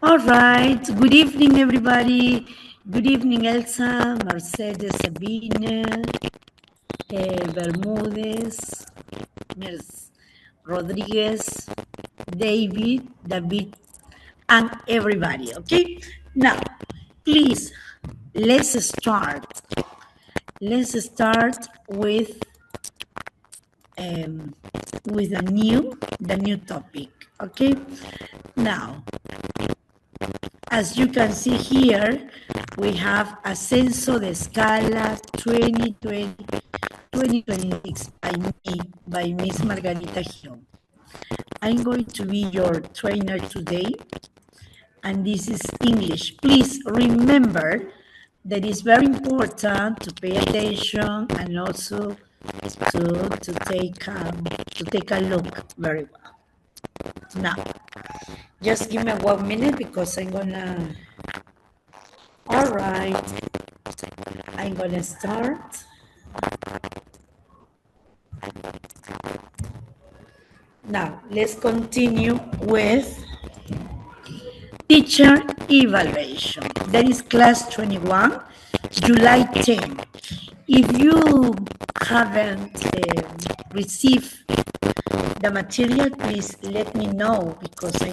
All right. Good evening, everybody. Good evening, Elsa, Mercedes, Sabine, Bermudez, Rodriguez, David, and everybody. Okay. Now, please, let's start. Let's start um, with the new topic. Okay. Now, as you can see here, we have Ascenso de Escala 2026 by Miss Margarita Hill. I'm going to be your trainer today, and this is English. Please remember that it's very important to pay attention and also to take a look very well. Now, just give me 1 minute because I'm gonna. All right, I'm gonna start. Now, let's continue with teacher evaluation. That is class 21, July 10. If you haven't received the material, please let me know because I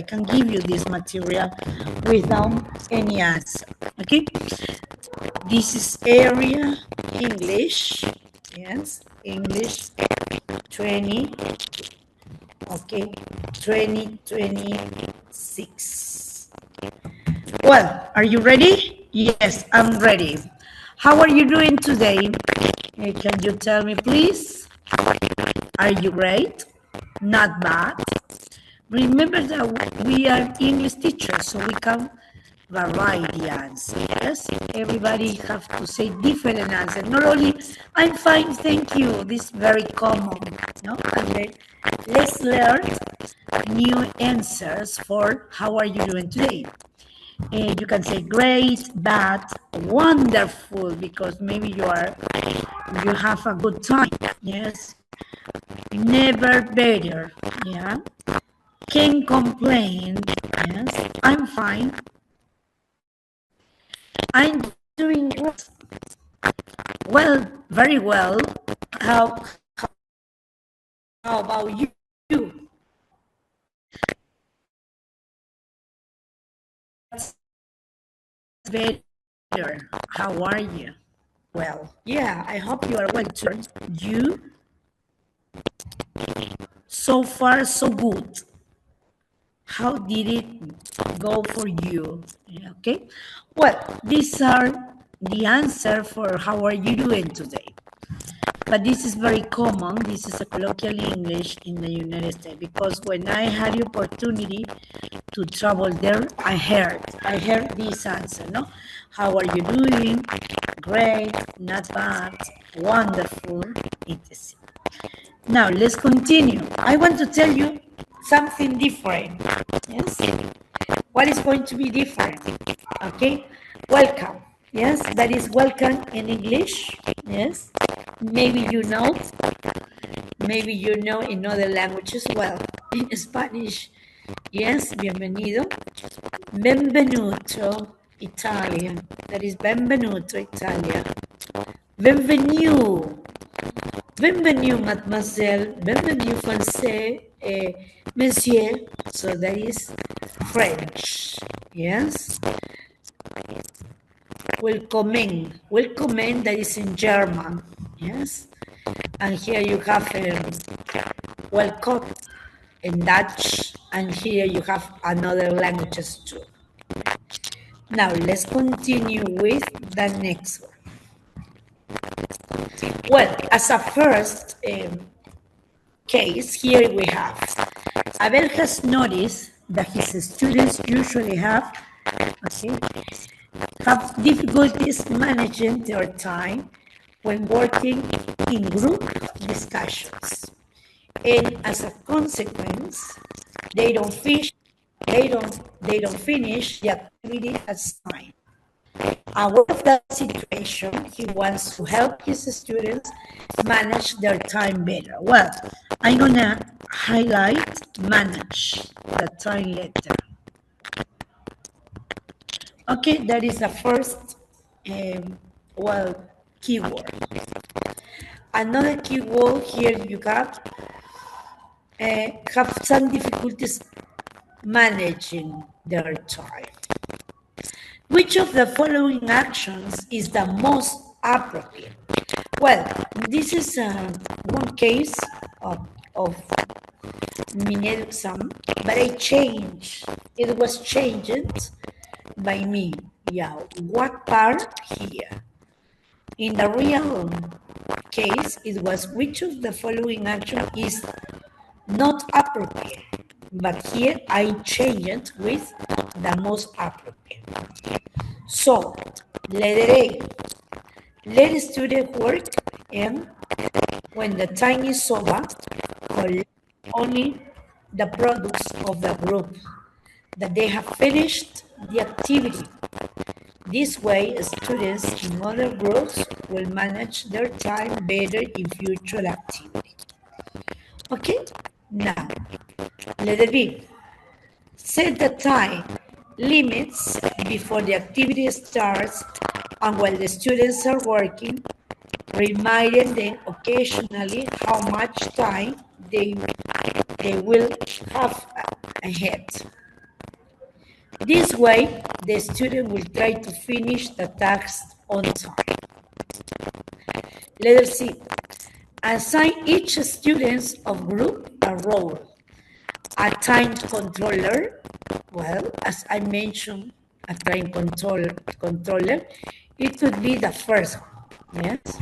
can give you this material without any answer. Okay, this is area English, yes, English 20, okay, 2026. Well, are you ready? Yes, I'm ready. How are you doing today? Can you tell me, please? Are you great? Not bad? Remember that we are English teachers, so we can vary the answer. Yes, everybody have to say different answer. Not only I'm fine, thank you. This is very common. No, and then let's learn new answers for how are you doing today. You can say great, bad, wonderful, because maybe you have a good time. Yes, never better. Yeah, can't complain. Yes, I'm fine. I'm doing great. Well, very well. How about you? Better. How are you? Well, yeah, I hope you are well too. You? So far, so good. How did it go for you? Okay. Well, these are the answer for how are you doing today. But this is very common. This is a colloquial English in the United States because when I had the opportunity to travel there, I heard this answer, no? How are you doing? Great, not bad, wonderful, etc. Now, let's continue. I want to tell you something different. Yes? What is going to be different? Okay? Welcome. Yes, that is welcome in English. Yes. Maybe you know in other languages. Well, in Spanish, yes, bienvenido. Benvenuto, Italian. That is benvenuto, Italian. Bienvenue. Bienvenue, mademoiselle. Bienvenue, français. Monsieur. So that is French. Yes. Willkommen. Willkommen, that is in German. Yes. And here you have welcome in Dutch. And here you have another languages too. Now let's continue with the next one. Well, as a first case, here we have Abel has noticed that his students usually have difficulties managing their time when working in group discussions. And as a consequence, they don't finish the activity assigned. Aware of that situation, he wants to help his students manage their time better. Well, I'm gonna highlight manage the time letter. Okay, that is the first, well, keyword. Another keyword here you have some difficulties managing their time. Which of the following actions is the most appropriate? Well, this is one case of Mineiro exam, but I changed. It was changed by me. Yeah, what part here? In the real case, it was which of the following action is not appropriate. But here I changed it with the most appropriate. So, letter A, let student work and when the time is over, collect only the products of the group that they have finished the activity. This way, students in other groups will manage their time better in future activity. Okay, now, letter B. Set the time limits before the activity starts and while the students are working, reminding them occasionally how much time they will have ahead. This way, the student will try to finish the task on time. Letter C. Assign each student of group a role. A time controller, well, as I mentioned, a time controller, it could be the first one, yes?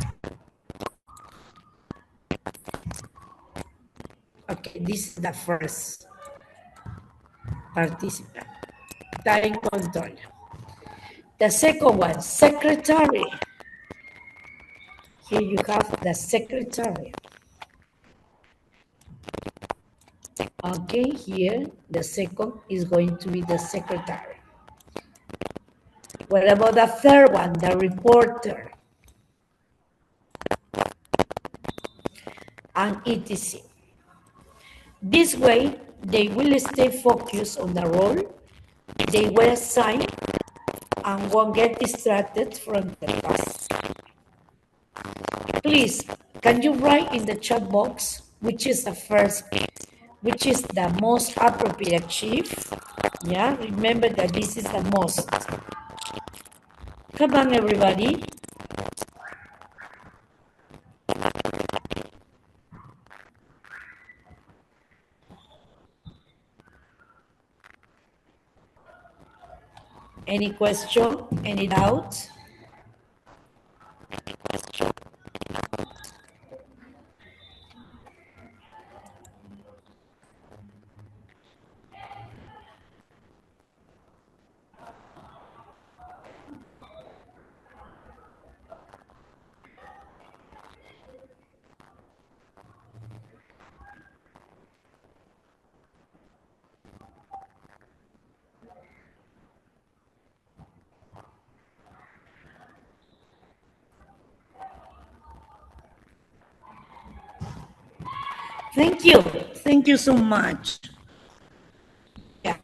Okay, this is the first participant, time controller. The second one, secretary. Here you have the secretary. Okay, here the second is going to be the secretary. What about the third one, the reporter? And etc. This way, they will stay focused on the role they were assigned and won't get distracted from the task. Please, can you write in the chat box which is the first, which is the most appropriate achieve? Yeah, remember that this is the most. Come on, everybody. Any question? Any doubt? Thank you. Thank you so much. Yeah.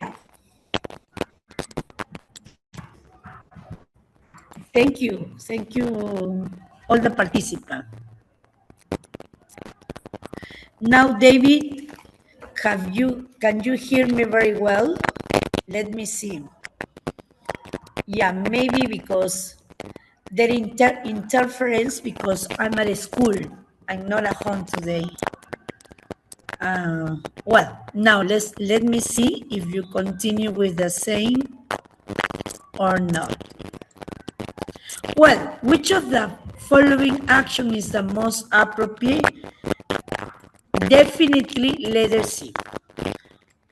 Thank you. Thank you, all the participants. Now, David, can you hear me very well? Let me see. Yeah, maybe because there interference because I'm at school. I'm not at home today. Well, now let me see if you continue with the same or not. Well, which of the following action is the most appropriate? Definitely letter C.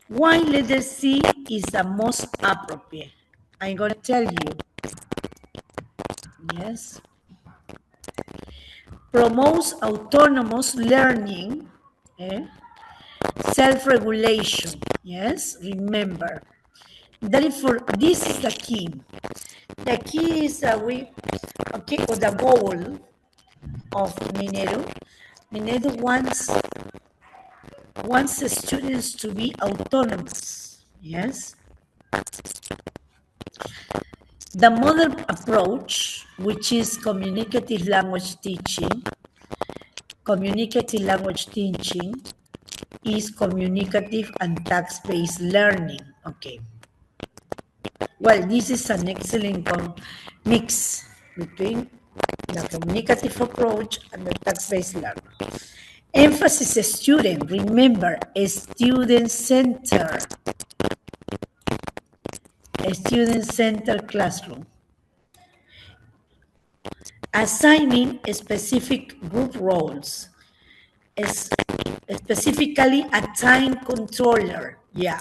Why letter C is the most appropriate? I'm going to tell you. Yes. Promotes autonomous learning, self-regulation. Yes, remember. This is the key. The key is or the goal of Mineiro. Mineiro wants the students to be autonomous. Yes. The modern approach, which is communicative language teaching, is communicative and task-based learning. Okay. Well, this is an excellent mix between the communicative approach and the task-based learning. Emphasis student, remember, a student-centered classroom. Assigning specific group roles, specifically a time controller. Yeah,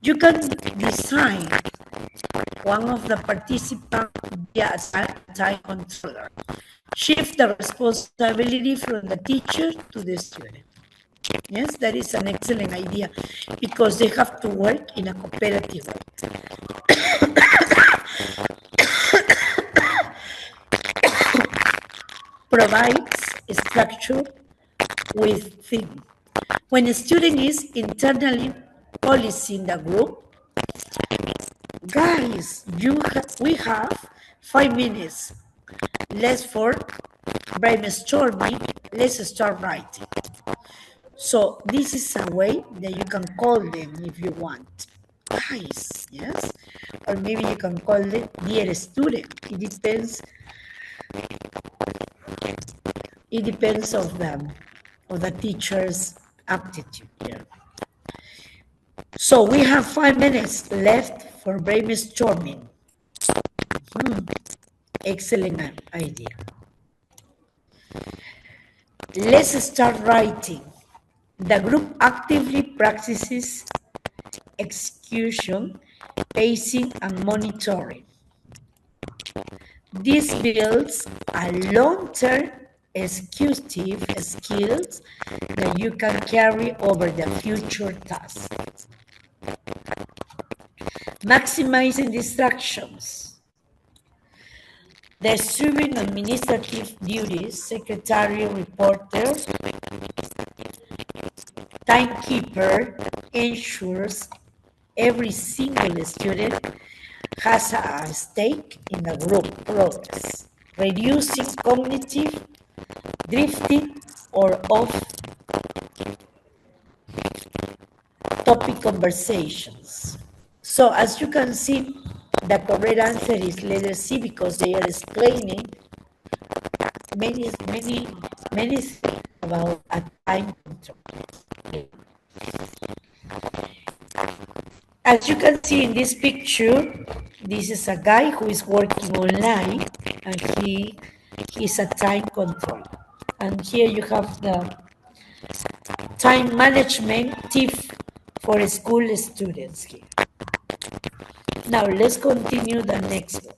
you can design one of the participants via a time controller. Shift the responsibility from the teacher to the student. Yes, that is an excellent idea because they have to work in a cooperative way. Provides structure with theme. When a student is internally policing the group, guys, we have 5 minutes. Let's for brainstorming. Let's start writing. So this is a way that you can call them if you want. Guys, yes? Or maybe you can call them dear student. It depends of the teacher's aptitude here. So we have 5 minutes left for brainstorming. Excellent idea. Let's start writing. The group actively practices execution, pacing, and monitoring. This builds a long-term executive skills that you can carry over the future tasks. Maximizing distractions. The student administrative duties, secretary, reporter, timekeeper ensures every single student has a stake in the group progress, reducing cognitive drifting or off-topic conversations. So as you can see, the correct answer is letter C because they are explaining many things about a time control. As you can see in this picture, this is a guy who is working online and he is a time controller. And here you have the time management tip for school students here. Now let's continue the next one.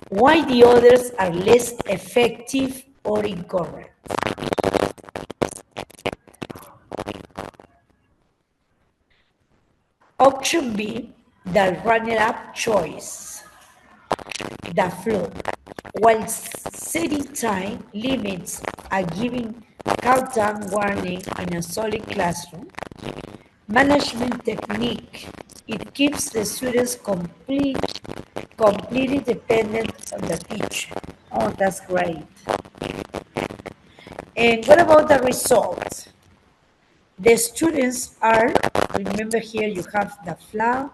Why the others are less effective or incorrect? Option B, the runner-up choice, the flow. While setting time limits are giving countdown warning in a solid classroom, management technique, it keeps the students completely dependent on the teacher. Oh, that's great. And what about the results? The students are, remember here you have the flow,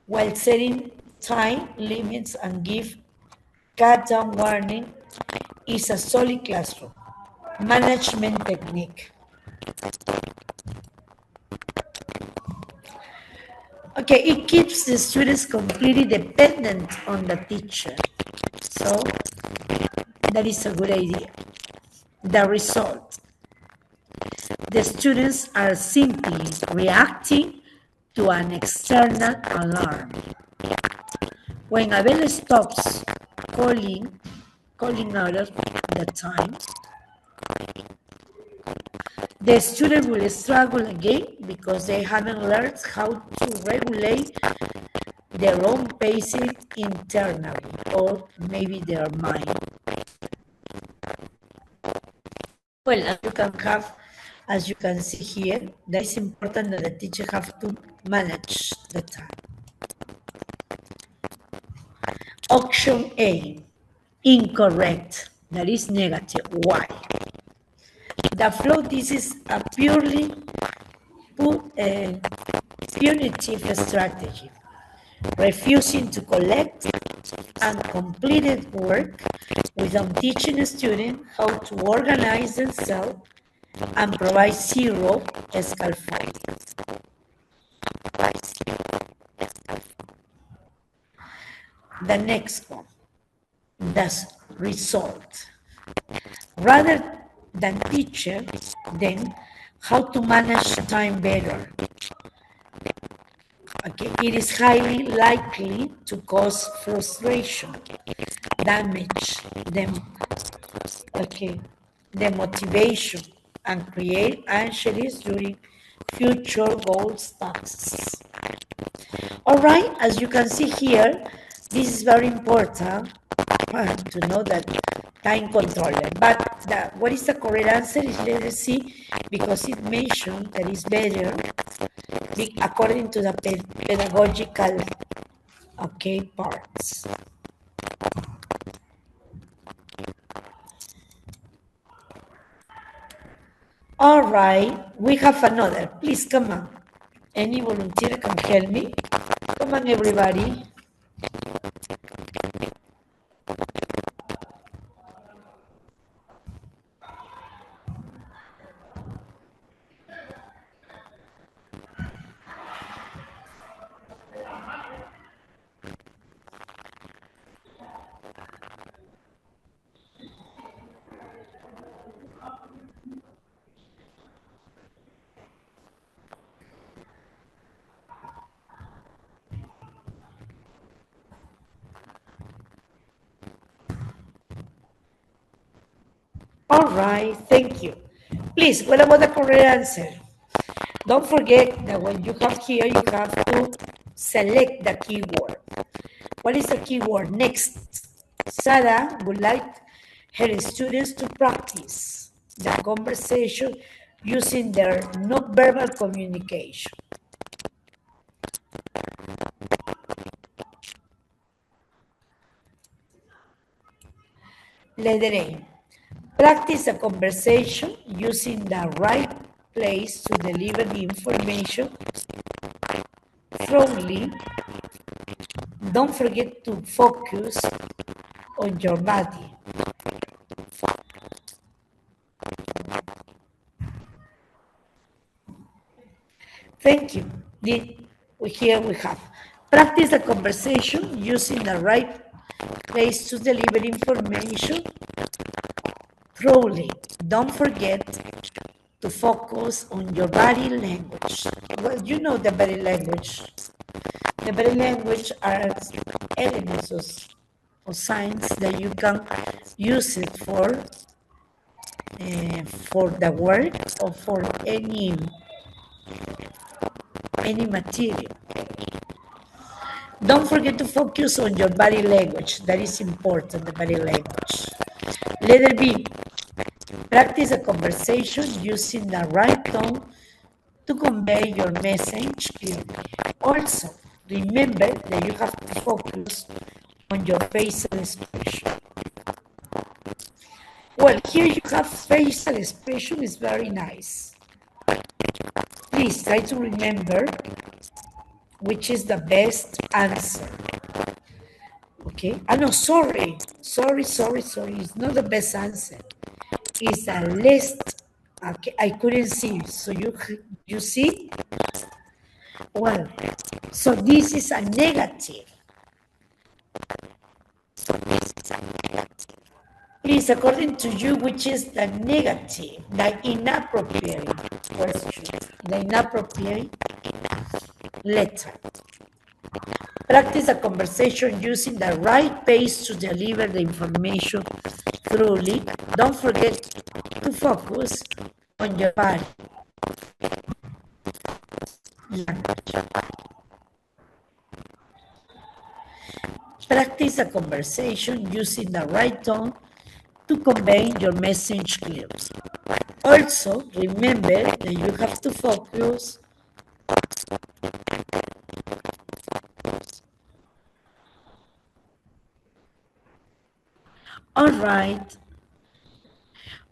while setting time limits and give countdown warning is a solid classroom. Management technique. Okay, it keeps the students completely dependent on the teacher. So that is a good idea. The result. The students are simply reacting to an external alarm. When a bell stops calling out of the time, the student will struggle again because they haven't learned how to regulate their own pacing internally, or maybe their mind. Well, you can have As you can see here, that is important that the teacher have to manage the time. Option A, incorrect. That is negative. Why? The flow, this is a purely punitive strategy, refusing to collect uncompleted work without teaching a student how to organize themselves and provide zero scaffolding. The next one, the result. Rather than teacher them how to manage time better. Okay, it is highly likely to cause frustration, damage them, okay, the motivation, and create anxieties during future goals tasks. All right, as you can see here, this is very important to know that time controller. But what is the correct answer is letter C, because it mentioned that it's better according to the pedagogical, okay, parts. All right, we have another. Please come on. Any volunteer can help me? Come on, everybody. All right, thank you. Please, what about the correct answer? Don't forget that when you have here, you have to select the keyword. What is the keyword? Next, Sarah would like her students to practice the conversation using their non-verbal communication. Letter A, practice the conversation using the right place to deliver the information thoroughly. Don't forget to focus on your body. Thank you. Here we have practice the conversation using the right place to deliver information thoroughly. Don't forget to focus on your body language. Well, you know the body language. The body language are elements or signs that you can use it for the work or for any material. Don't forget to focus on your body language. That is important, the body language. Letter B, practice a conversation using the right tone to convey your message clearly. Also, remember that you have to focus on your facial expression. Well, here you have facial expression, is very nice. Please try to remember which is the best answer. Okay? No, sorry. It's not the best answer. It's the least. Okay, I couldn't see. So you see? Well, so this is a negative. Please, according to you, which is the negative, the inappropriate question, the inappropriate letter. Practice a conversation using the right pace to deliver the information thoroughly. Don't forget to focus on your body language. Practice a conversation using the right tone to convey your message clearly. Also, remember that you have to focus. All right.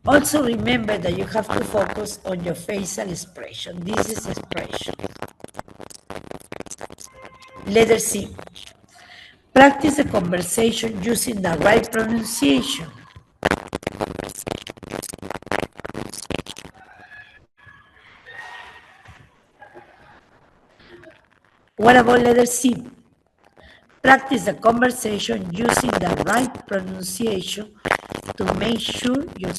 Also, remember that you have to focus on your facial expression. This is expression. Letter C. Practice the conversation using the right pronunciation. What about letter C? Practice the conversation using the right pronunciation to make sure your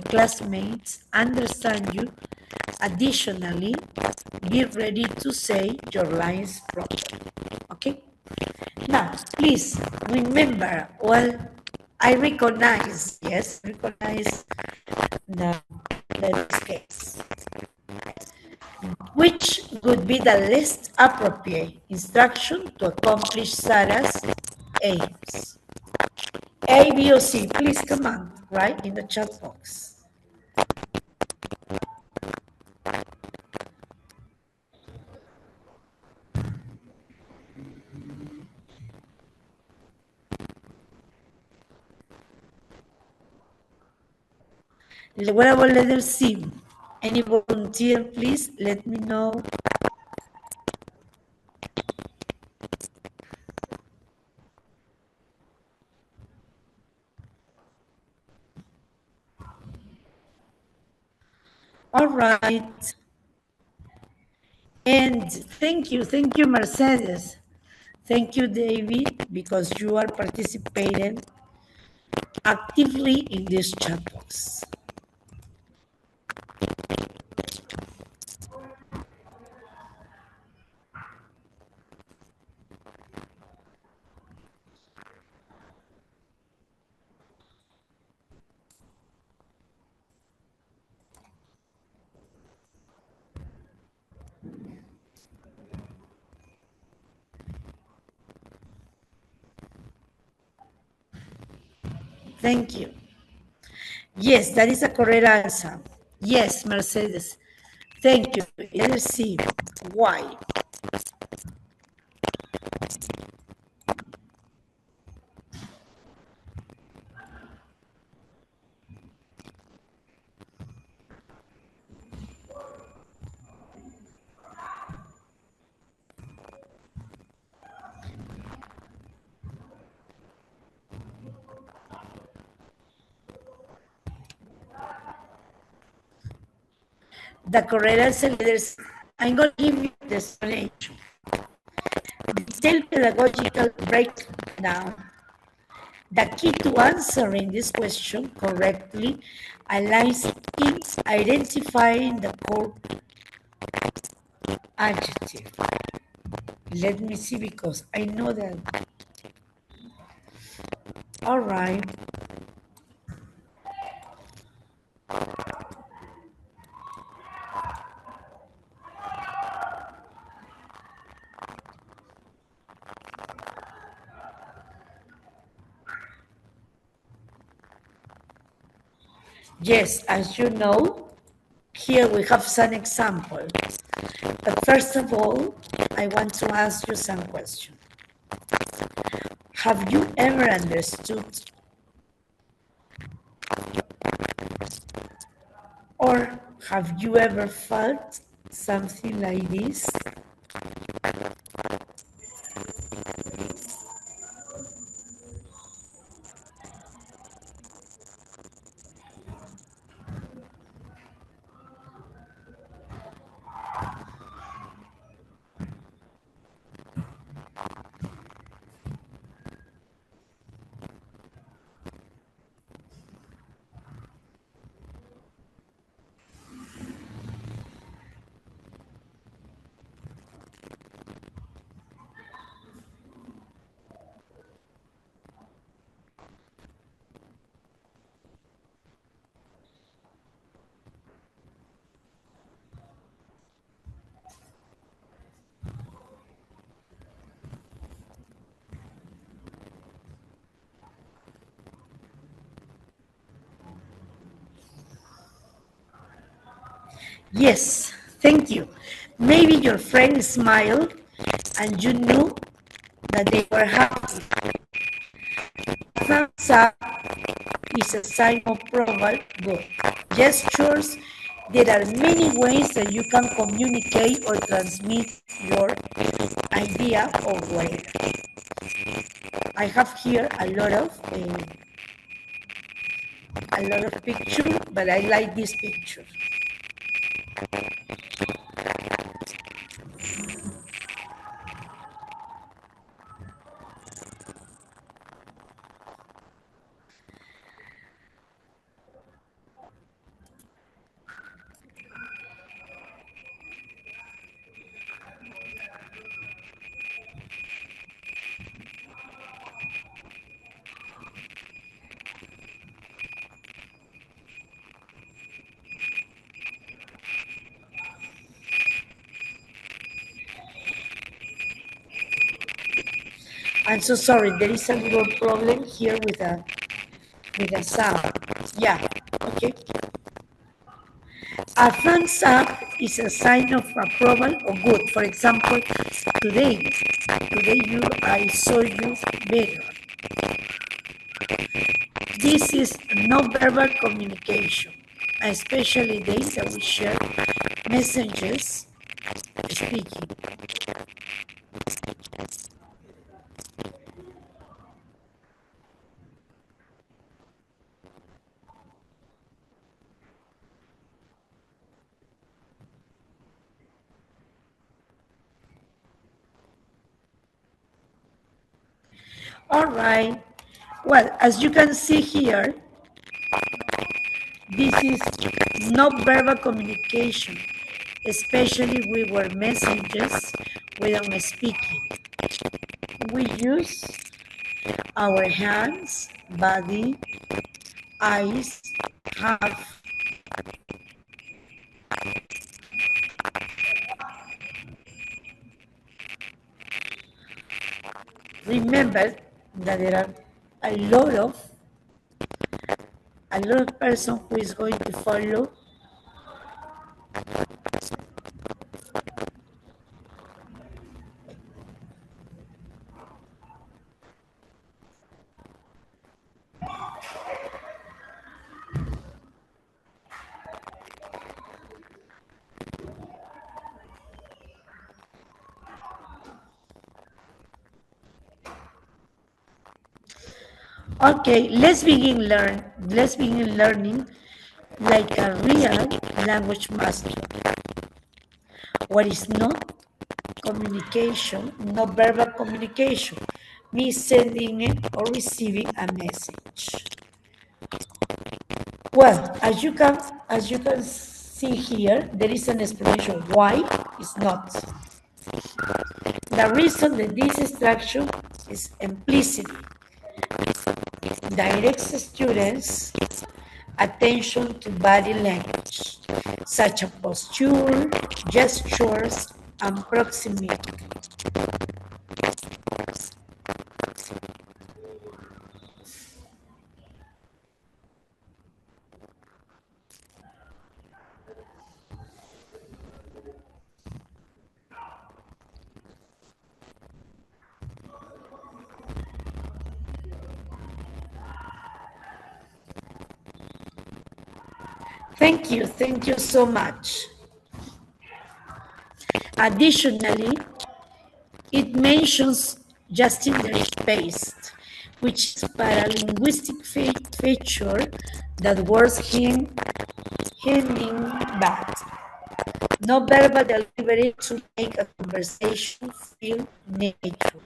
classmates understand you. Additionally, be ready to say your lines properly. Okay? Now, please remember, well, I recognize, yes, recognize the letter's case. Which would be the least appropriate instruction to accomplish Sarah's aims? A, B, or C? Please come on, write in the chat box. What about letter C? Any volunteer, please let me know. All right. And thank you, Mercedes. Thank you, David, because you are participating actively in this chat box. Thank you. Yes, that is a correct answer. Yes, Mercedes. Thank you. Let's see why. The correct answer is, I'm going to give you the explanation. Detailed pedagogical breakdown. The key to answering this question correctly lies in identifying the core adjective. Let me see, because I know that. All right. Yes, as you know, here we have some examples. But first of all, I want to ask you some questions. Have you ever understood or have you ever felt something like this? Yes, thank you. Maybe your friend smiled and you knew that they were happy. Thumbs up is a sign of approval. Good. Gestures. There are many ways that you can communicate or transmit your idea of whatever. I have here a lot of picture, but I like this picture. I'm so sorry. There is a little problem here with a sound. Yeah. Okay. A thumbs up is a sign of approval or good. For example, today I saw you better. This is non-verbal communication, especially those that we share messages speaking. All right. Well, as you can see here, this is non-verbal communication, especially with our messages without speaking. We use our hands, body, eyes, have. Remember that there are a lot of a lot of person who is going to follow. Okay, let's begin learning like a real language master. What is not communication, not verbal communication, me sending or receiving a message. Well, as you can see here, there is an explanation why it's not. The reason that this instruction is implicit directs students' attention to body language, such as posture, gestures, and proximity. Thank you so much. Additionally, it mentions just-in-there-spaced, which is a paralinguistic feature that words hindering back. No verbal delivery to make a conversation feel natural.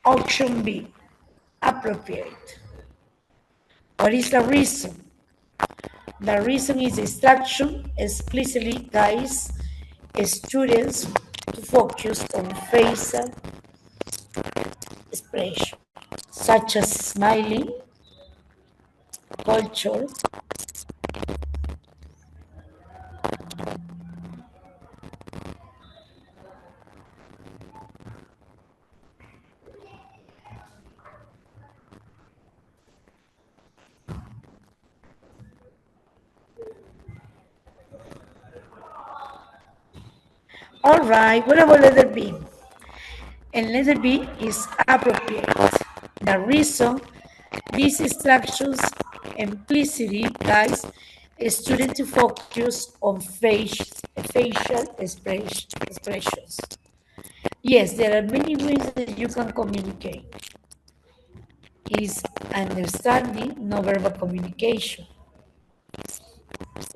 Option B, appropriate. What is the reason? The reason is instruction explicitly guides students to focus on facial expression, such as smiling, culture, All right, what about letter B? And letter B is appropriate. The reason these instructions implicitly guides a student to focus on facial expressions. Yes, there are many ways that you can communicate. Is understanding nonverbal communication.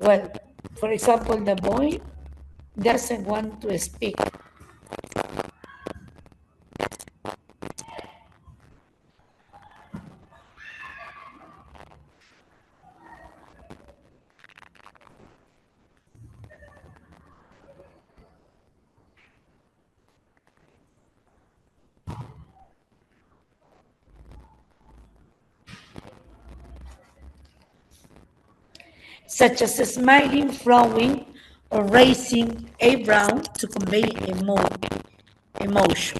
Well, for example, the boy doesn't want to speak. Such as smiling, frowning, or raising a brow to convey emotion.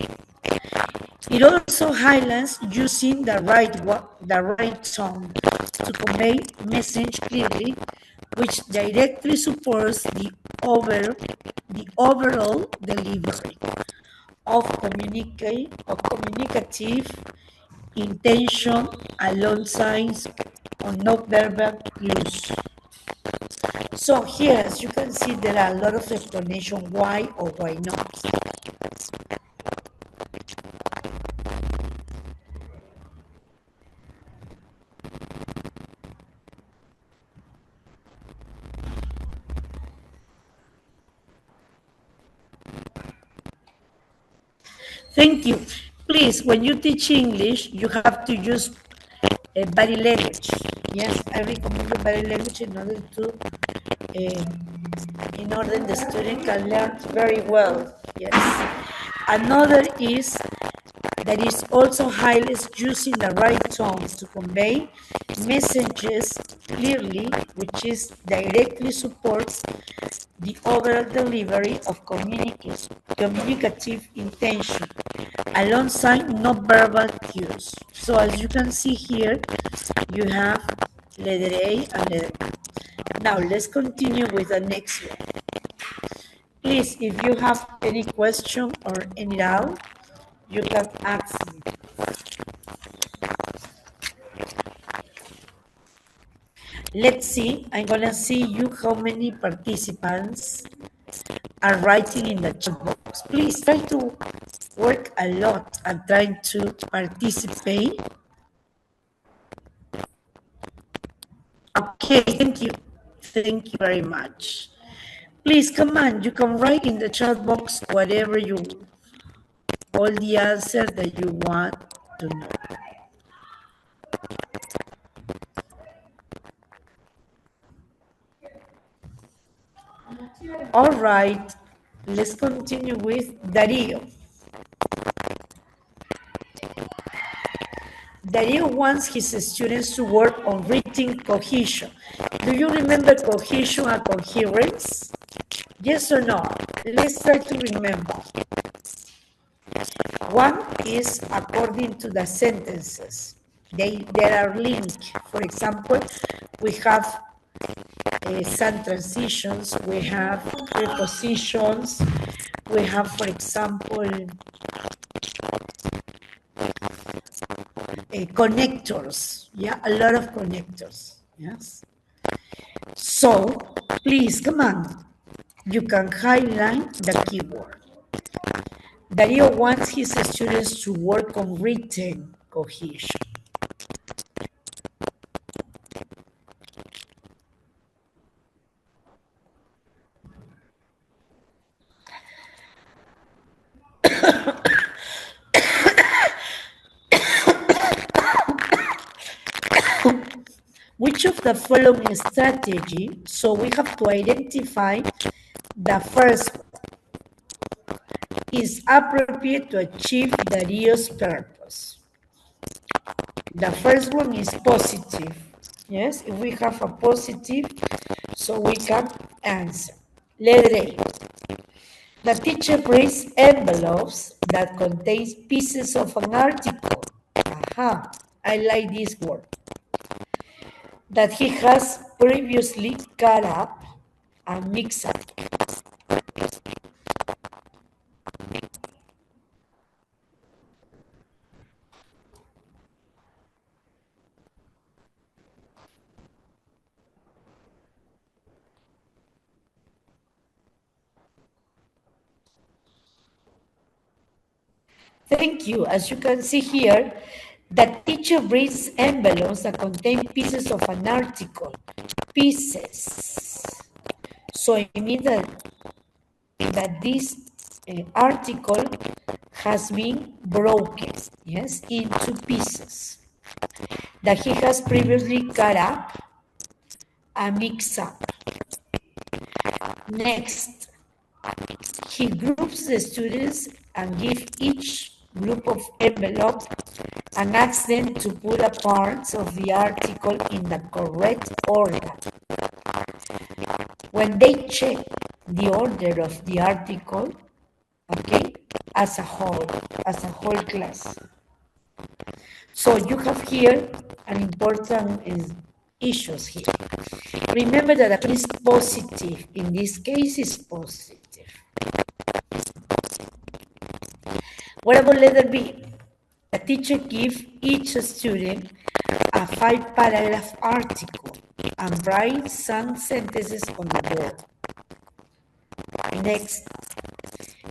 It also highlights using the right tone to convey message clearly, which directly supports the overall delivery of communicative intention alongside on nonverbal cues. So here, as you can see, there are a lot of explanation why or why not. Thank you. Please, when you teach English, you have to use a body language. Yes, I recommend the body language in order the student can learn very well. Yes. Another is that is also highlights using the right tones to convey messages clearly, which is directly supports the overall delivery of communicative intention alongside non-verbal cues. So as you can see here, you have letter A and letter B. Now let's continue with the next one. Please, if you have any question or any doubt, you can ask me. Let's see, I'm gonna see you how many participants are writing in the chat box. Please try to work a lot and trying to participate. Okay, thank you. Thank you very much. Please come on, you can write in the chat box whatever all the answer that you want to know. All right, let's continue with Darío. Darío wants his students to work on reading cohesion. Do you remember cohesion and coherence? Yes or no? Let's try to remember. One is according to the sentences. They are linked. For example, we have some transitions, we have prepositions, we have, for example, connectors. Yeah, a lot of connectors. Yes. So, please, come on. You can highlight the keyword. Darío wants his students to work on written cohesion. Which of the following strategy? So we have to identify the first one is appropriate to achieve Darío's purpose. The first one is positive. Yes, if we have a positive, so we can answer. Letter A. The teacher brings envelopes that contains pieces of an article. Aha, I like this word. That he has previously cut up and mixed up. Thank you. As you can see here, the teacher brings envelopes that contain pieces of an article. Pieces. So it means that this article has been broken, yes, into pieces that he has previously cut up and mixed up. Next, he groups the students and gives each group of envelopes and asks them to put a parts of the article in the correct order. When they check the order of the article, okay, as a whole class. So you have here an important issues here. Remember that at least positive, in this case is positive. What about letter B? The teacher gives each student a 5-paragraph article and writes some sentences on the board. Next,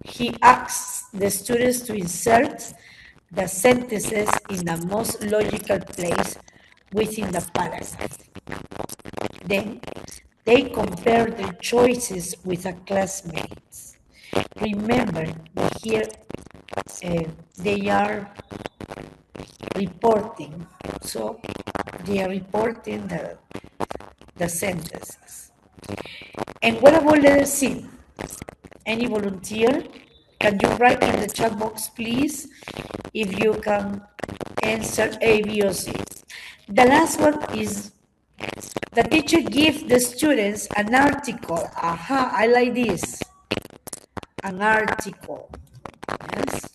he asks the students to insert the sentences in the most logical place within the paragraph. Then, they compare their choices with their classmates. Remember, here they are reporting, so they are reporting the sentences. And what about letter C? Any volunteer? Can you write in the chat box, please, if you can answer A, B, or C? The last one is the teacher gives the students an article. Aha, I like this. An article. Yes.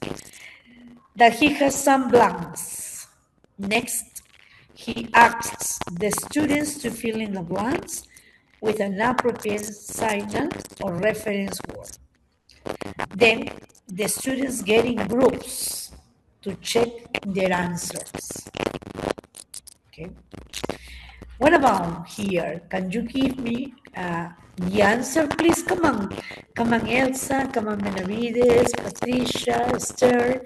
That he has some blanks. Next, he asks the students to fill in the blanks with an appropriate signal or reference word. Then the students get in groups to check their answers. Okay. What about here? Can you give me the answer, please? Come on. Come on, Elsa. Come on, Benavides, Patricia, Esther.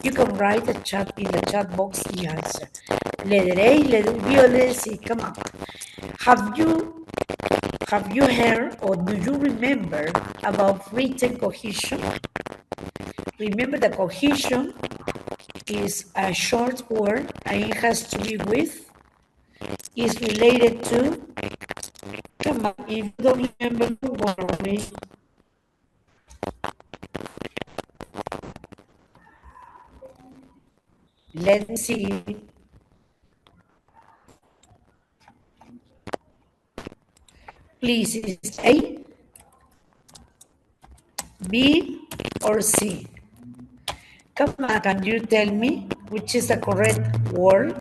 You can write in the chat box the answer. Letter A, letter B, or letter C. Come on. Have you heard or do you remember about written cohesion? Remember that cohesion is a short word and it has to be with, is related to, come on, if you don't remember, don't worry. Let's see. Please, is A, B, or C? Come on, can you tell me which is the correct word?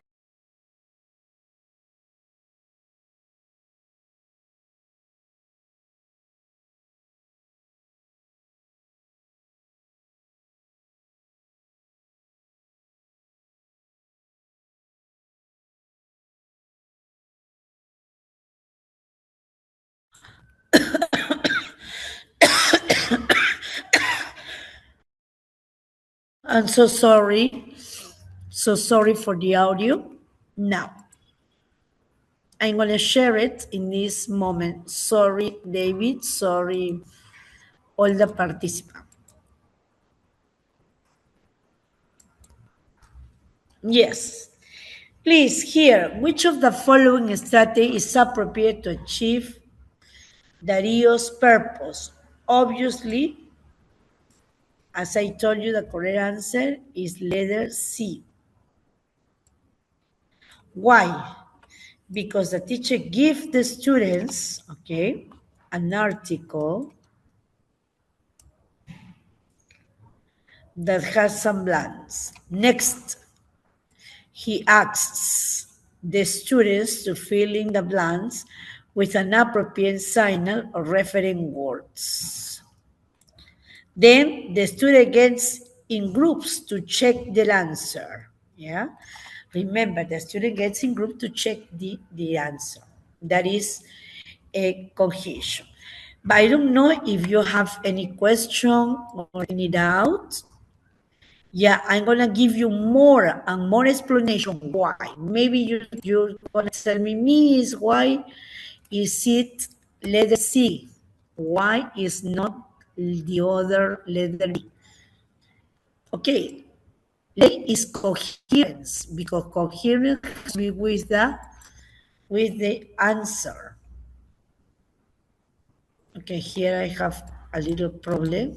I'm so sorry. So sorry for the audio. Now, I'm going to share it in this moment. Sorry, David. Sorry, all the participants. Yes. Please, here, which of the following strategy is appropriate to achieve Dario's purpose? Obviously, as I told you, the correct answer is letter C. Why? Because the teacher gives the students, okay, an article that has some blanks. Next, he asks the students to fill in the blanks with an appropriate signal or referring words. Then the student gets in groups to check the answer. Yeah. Remember, the student gets in group to check the answer. That is a cohesion. But I don't know if you have any question or any doubt. Yeah, I'm gonna give you more and more explanation why. Maybe you're gonna tell me, Miss, why is it letter C? Why is not the other letter D? Okay, letter is coherence because coherence has to be with the answer. Okay, here I have a little problem.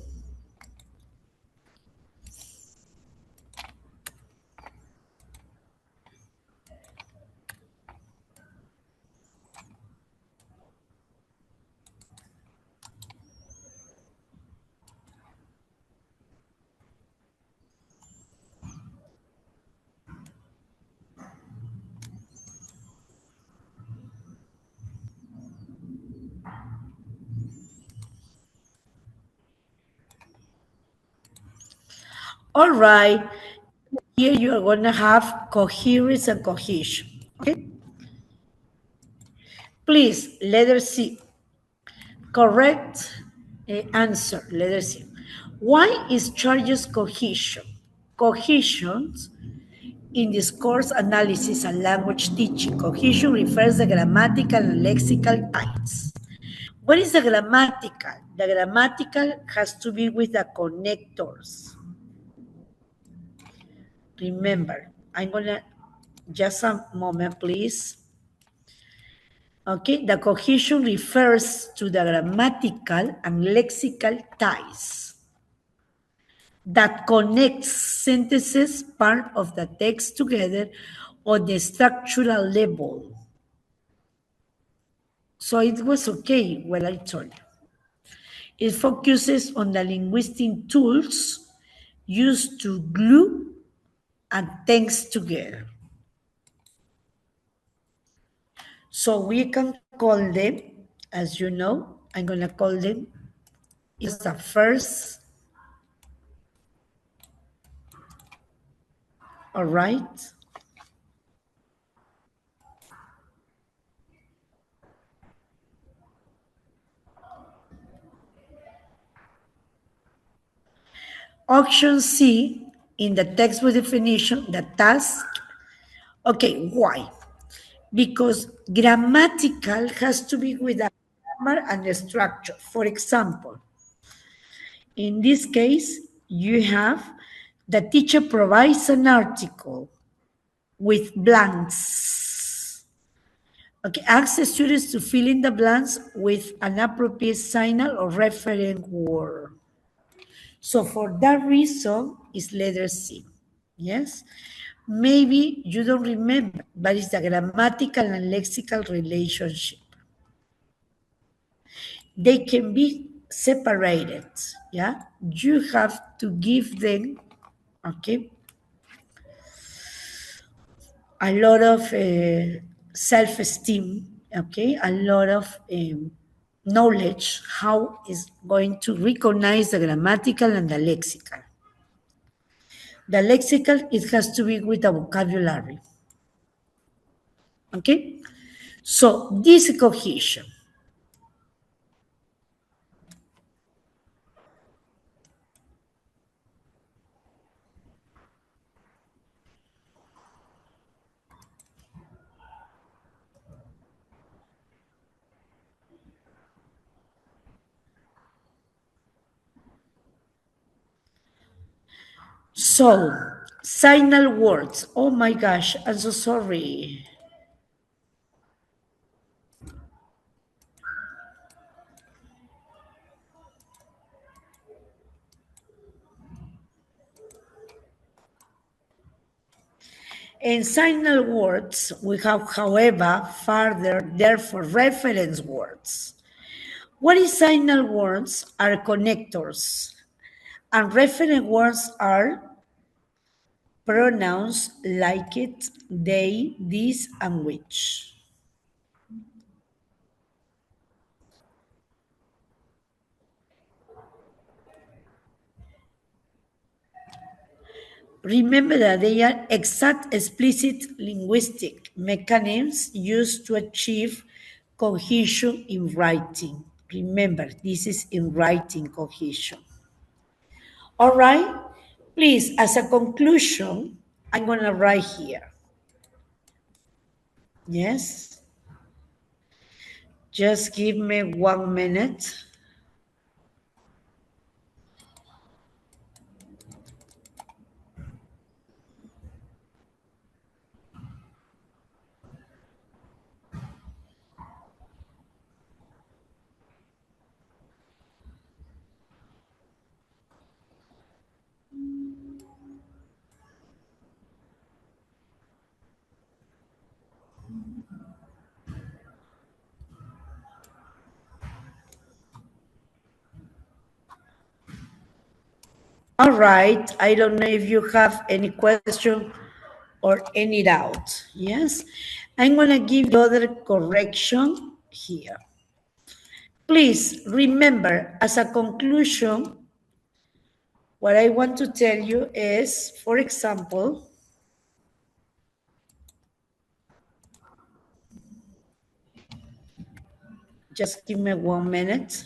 All right, here you are going to have coherence and cohesion. Okay, please, letter C. Correct answer, letter C. Why is charges cohesion? Cohesion in discourse analysis and language teaching. Cohesion refers to grammatical and lexical types. What is the grammatical? The grammatical has to be with the connectors. Remember, I'm gonna, just a moment, please. Okay, the cohesion refers to the grammatical and lexical ties that connects sentences part of the text together on the structural level. So it was okay what I told you. It focuses on the linguistic tools used to glue and things together. So we can call them, as you know, I'm going to call them, is the first, all right? Option C, in the textbook definition, the task. Okay, why? Because grammatical has to be with a grammar and a structure. For example, in this case, you have the teacher provides an article with blanks. Okay, ask the students to fill in the blanks with an appropriate signal or referent word. So for that reason, it's letter C. Yes? Maybe you don't remember, but it's the grammatical and lexical relationship. They can be separated. Yeah? You have to give them, okay, a lot of self-esteem, okay, a lot of knowledge how is going to recognize the grammatical and the lexical. The lexical, it has to be with a vocabulary. Okay? So this cohesion. So signal words. Oh my gosh, I'm so sorry. In signal words, we have, however, further, therefore, reference words. What is signal words are connectors, and reference words are pronouns like it, they, this, and which. Remember that they are exact explicit linguistic mechanisms used to achieve cohesion in writing. Remember, this is in writing cohesion. All right, Please, as a conclusion, I'm going to write here. Yes? Just give me 1 minute. All right. I don't know if you have any question or any doubt. Yes? I'm going to give the other correction here. Please remember, as a conclusion, what I want to tell you is, for example, just give me 1 minute.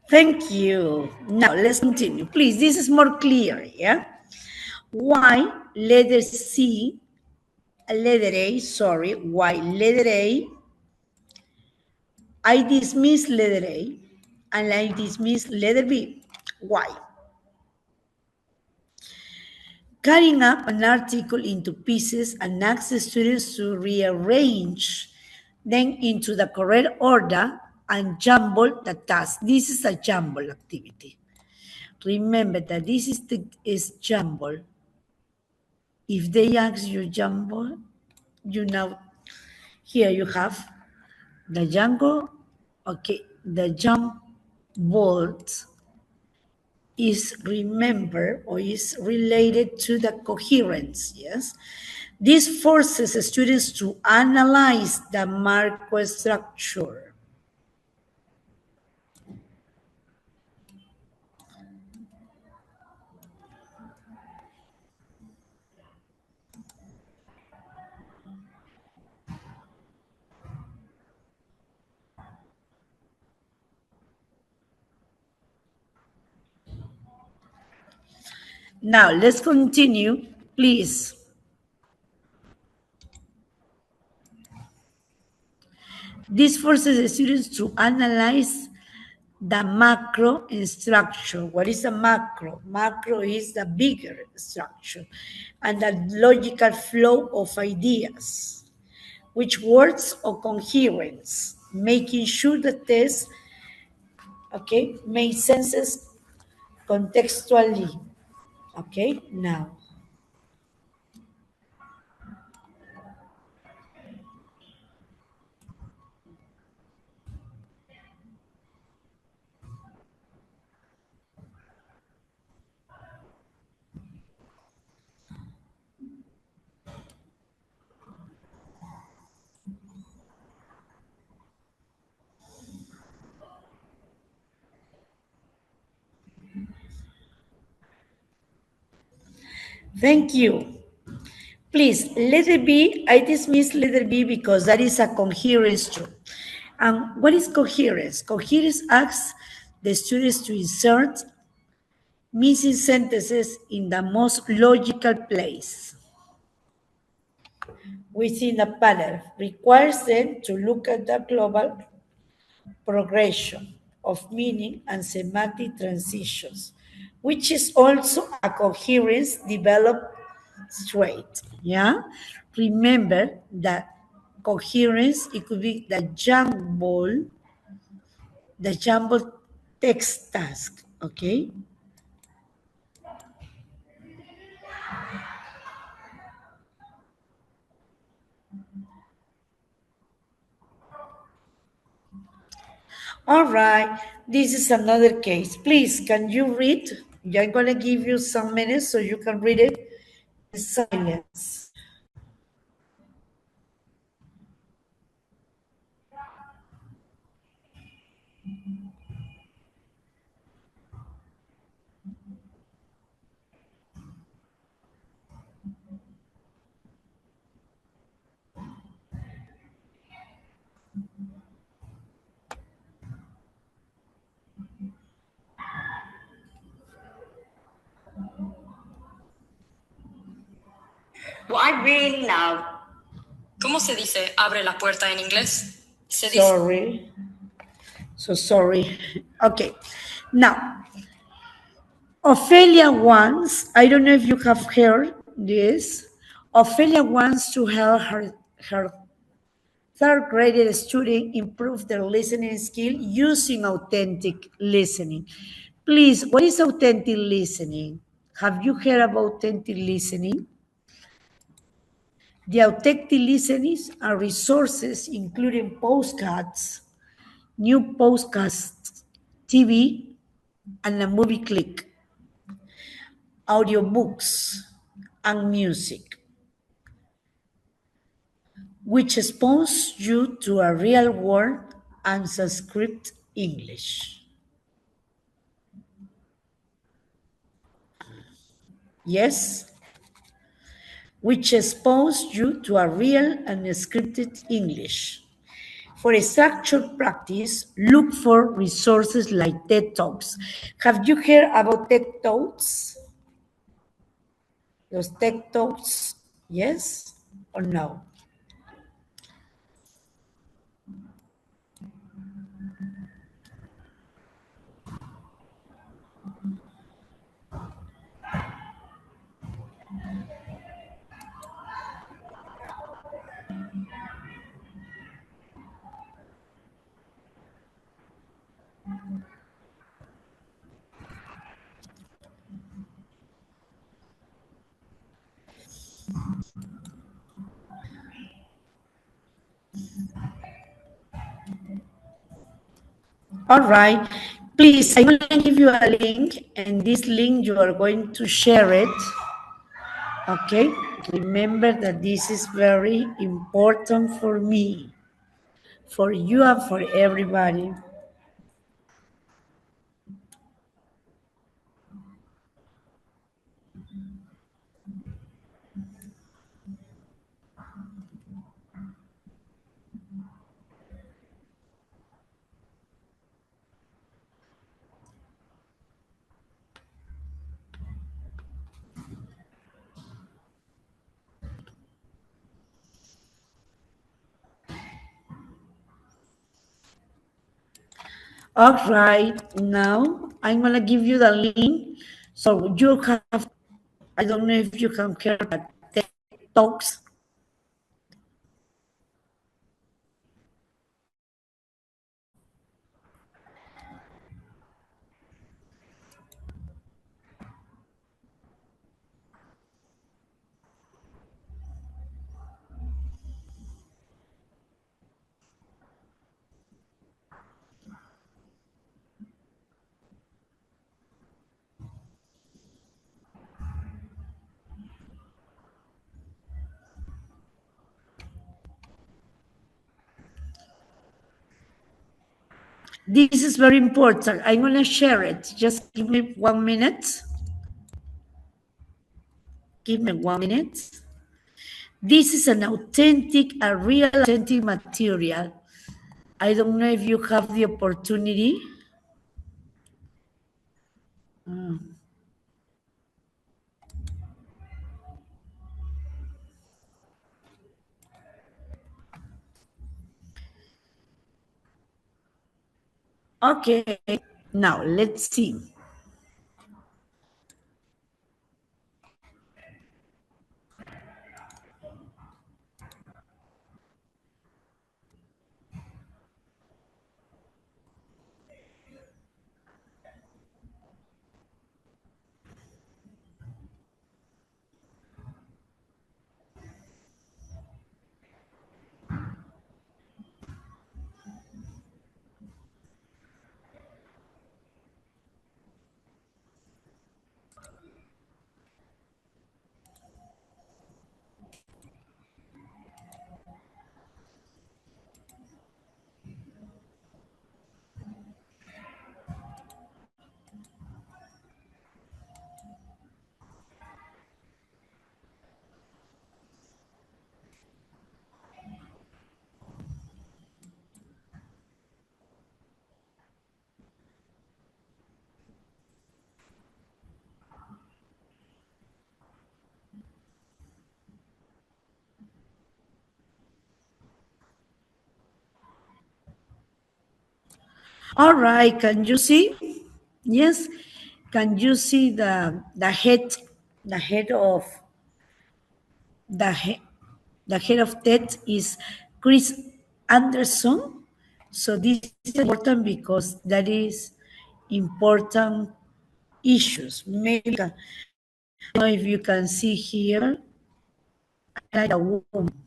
Thank you. Now let's continue. Please, this is more clear, yeah? Why letter C, letter A, sorry, why letter A, I dismiss letter A, and I dismiss letter B. Why? Cutting up an article into pieces and asks students to rearrange them into the correct order and jumble the task. This is a jumble activity. Remember that this is jumble. If they ask you jumble, you know, here you have the jungle, okay, the jump board is remember or is related to the coherence, yes? This forces students to analyze the Marco structure. Now, let's continue, please. This forces the students to analyze the macro structure. What is a macro? Macro is the bigger structure and the logical flow of ideas, which words or coherence, making sure that this, okay, makes senses contextually. Okay, now. Thank you. Please, letter B, I dismiss letter B because that is a coherence term. And what is coherence? Coherence asks the students to insert missing sentences in the most logical place within a panel, requires them to look at the global progression of meaning and semantic transitions, which is also a coherence developed straight. Yeah? Remember that coherence, it could be the jumble text task, okay? All right, this is another case. Please, can you read? I'm going to give you some minutes so you can read it in silence. What I really love. ¿Cómo se dice abre la puerta en inglés? Se dice. Sorry. So sorry. Okay. Now, Ophelia wants, I don't know if you have heard this, Ophelia wants to help her third grade student improve their listening skill using authentic listening. Please, what is authentic listening? Have you heard about authentic listening? The authentic listenings are resources including postcards, new podcasts, TV, and a movie click, audiobooks, and music, which expose you to a real world and script English. Yes, which expose you to a real and scripted English. For a structured practice, look for resources like TED Talks. Have you heard about TED Talks? Los TED Talks, yes or no? All right. Please, I'm going to give you a link, and this link you are going to share it. Okay? Remember that this is very important for me, for you, and for everybody. All right, now I'm gonna give you the link. So you have, I don't know if you can hear that TED Talks. This is very important. I'm gonna share it. Just give me 1 minute. Give me 1 minute. This is an authentic, a real authentic material. I don't know if you have the opportunity. Okay, now let's see. All right, can you see? Yes. Can you see the head of the head the head of TED is Chris Anderson. So this is important because that is important issues. Maybe I don't know if you can see here, like a woman.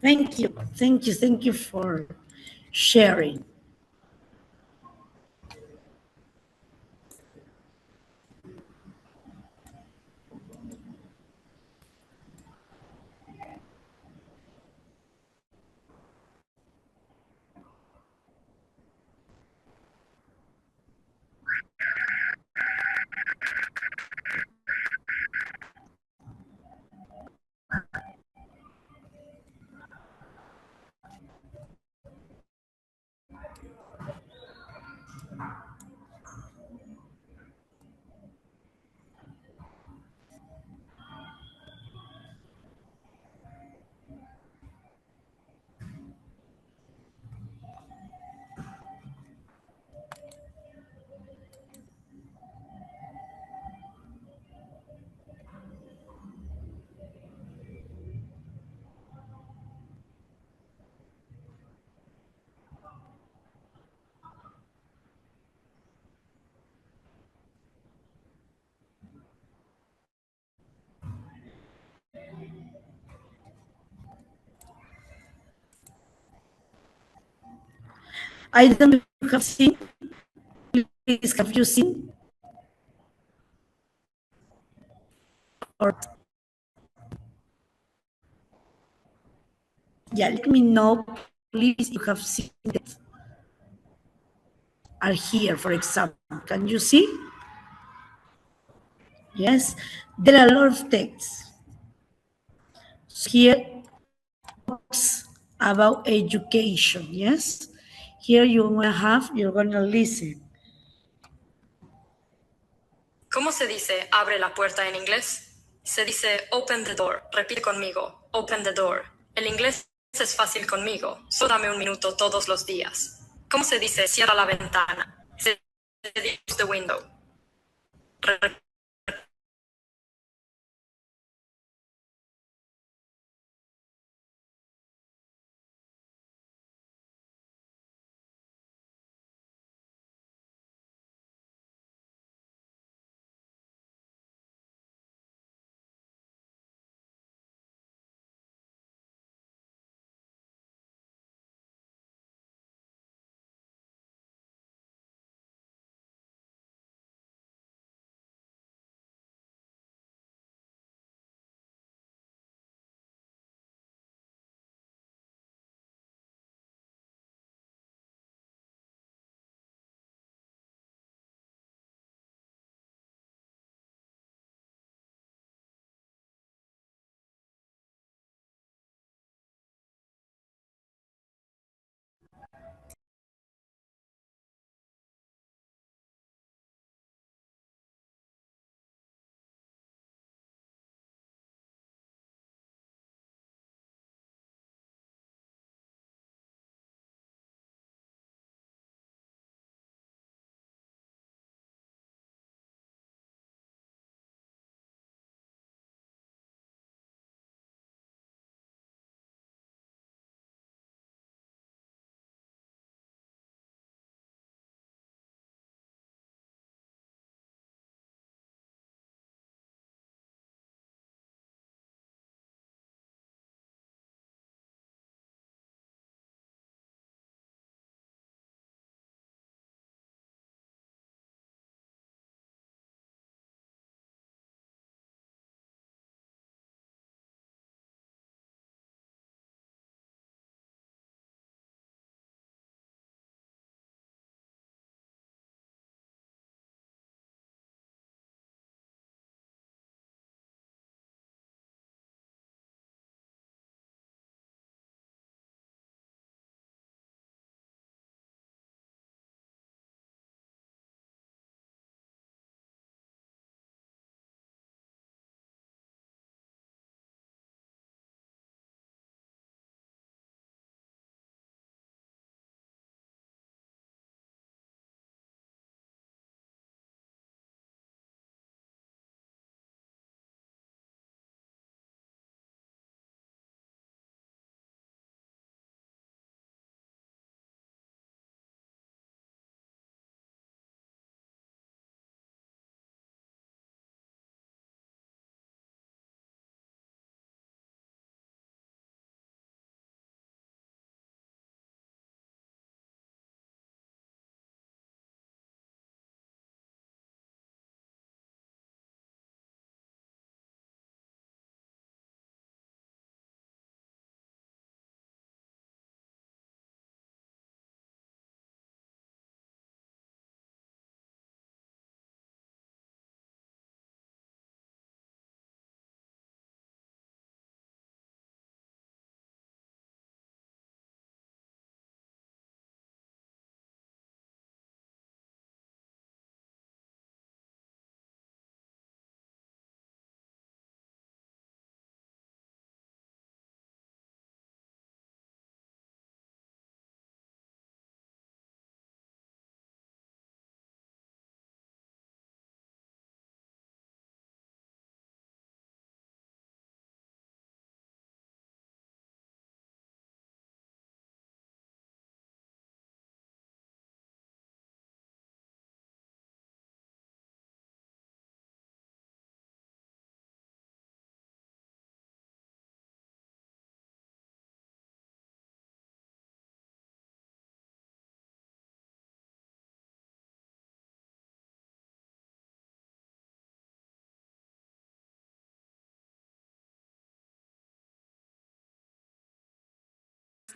Thank you for sharing. Item you have seen, please, have you seen? Or yeah, let me know, please, if you have seen that are here, for example. Can you see? Yes, there are a lot of texts. Here talks about education. Yes, here you're gonna listen. ¿Cómo se dice abre la puerta en inglés? Se dice open the door. Repite conmigo. Open the door. El inglés es fácil conmigo. Solo dame un minuto todos los días. ¿Cómo se dice cierra la ventana? Se dice close the window.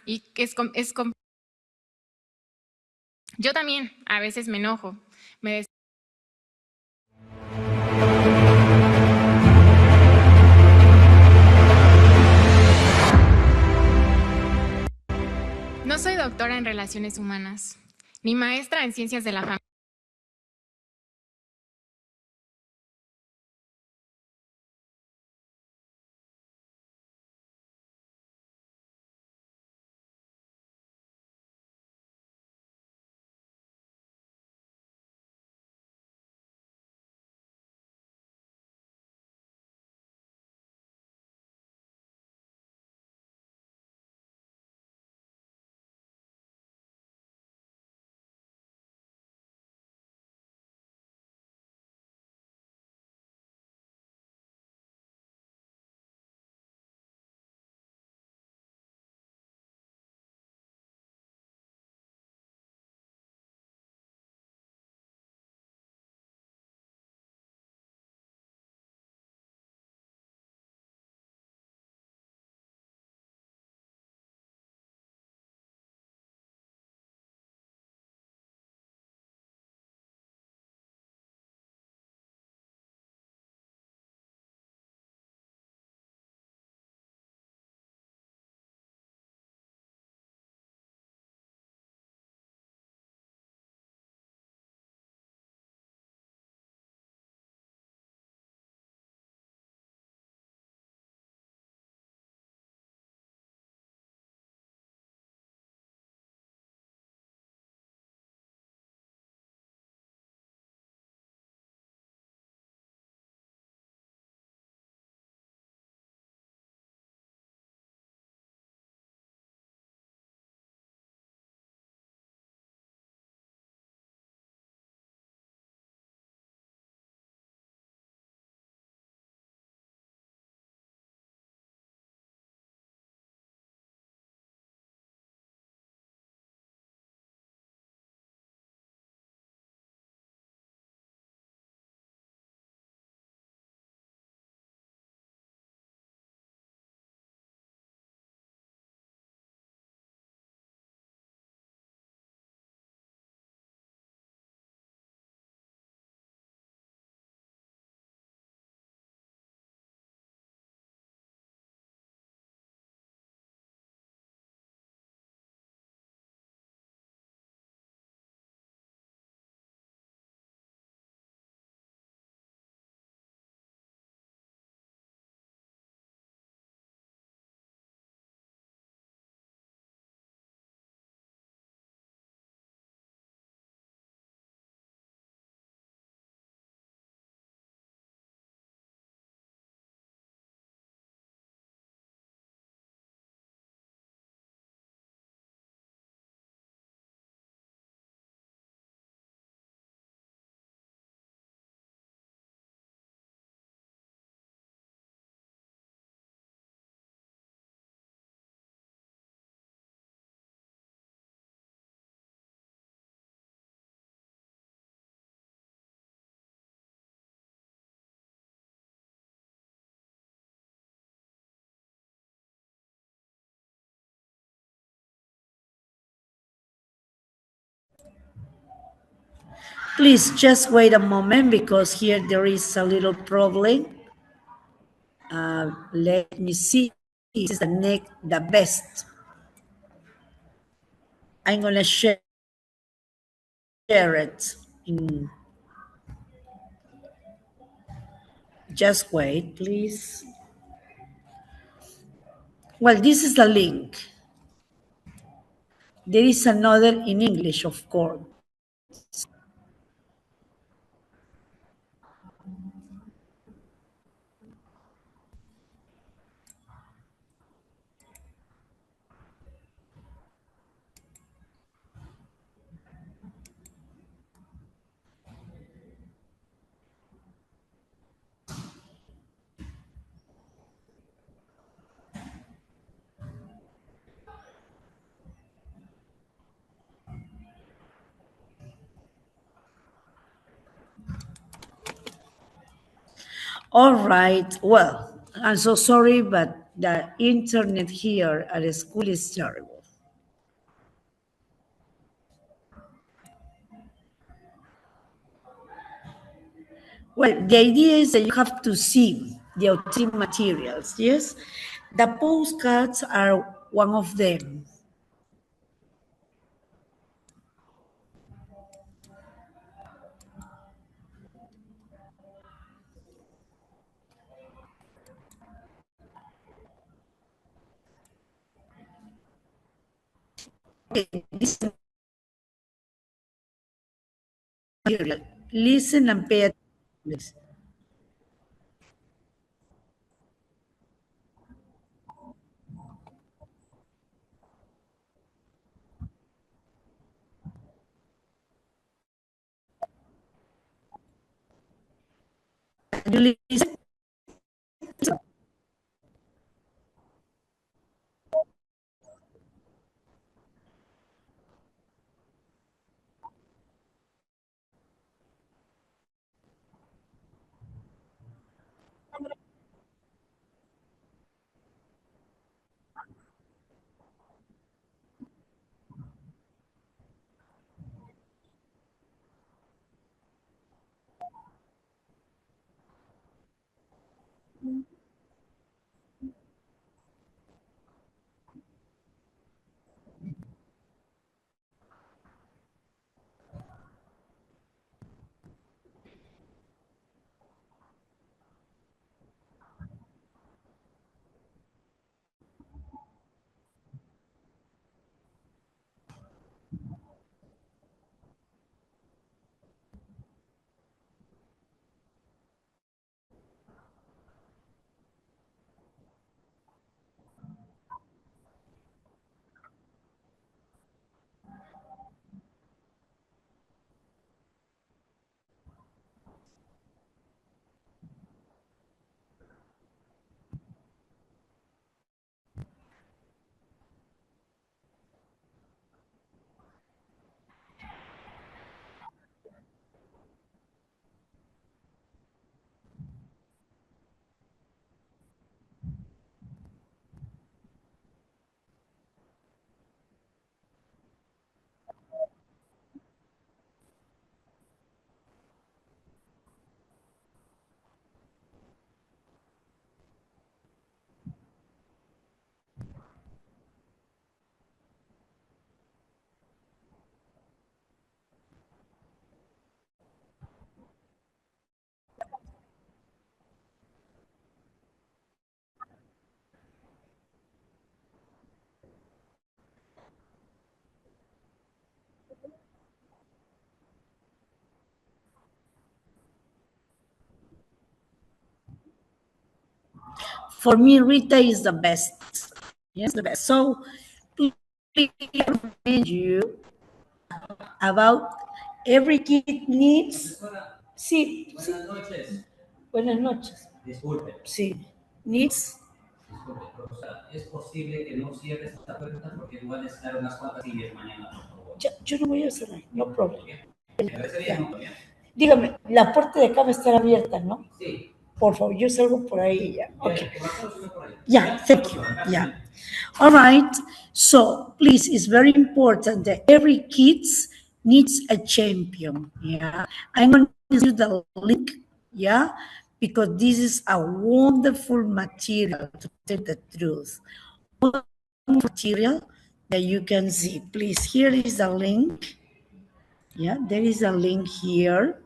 y que yo también a veces me enojo. No soy doctora en relaciones humanas, ni maestra en ciencias de la familia. Please just wait a moment because here there is a little problem. Let me see. This is the best. I'm gonna share it. Just wait, please. Well, this is the link. There is another in English, of course. All right. Well, I'm so sorry, but the internet here at the school is terrible. Well, the idea is that you have to see the authentic materials, yes? The postcards are one of them. Okay, listen, material. Listen and pay attention, please. You listen. For me, Rita is the best. Yes, the best. So, please remind you about every kid needs. Sí, sí. Buenas noches. Sí, needs. Yo no voy a cerrar, no problema. Ya. Dígame, la puerta de acá va a estar abierta, ¿no? Por favor, yo salgo por ahí ya. Okay. Yeah, thank you. Yeah. All right. So please, it's very important that every kids needs a champion. Yeah. I'm going to use the link. Yeah. Because this is a wonderful material to tell the truth. Material that you can see. Please, here is the link. Yeah, there is a link here.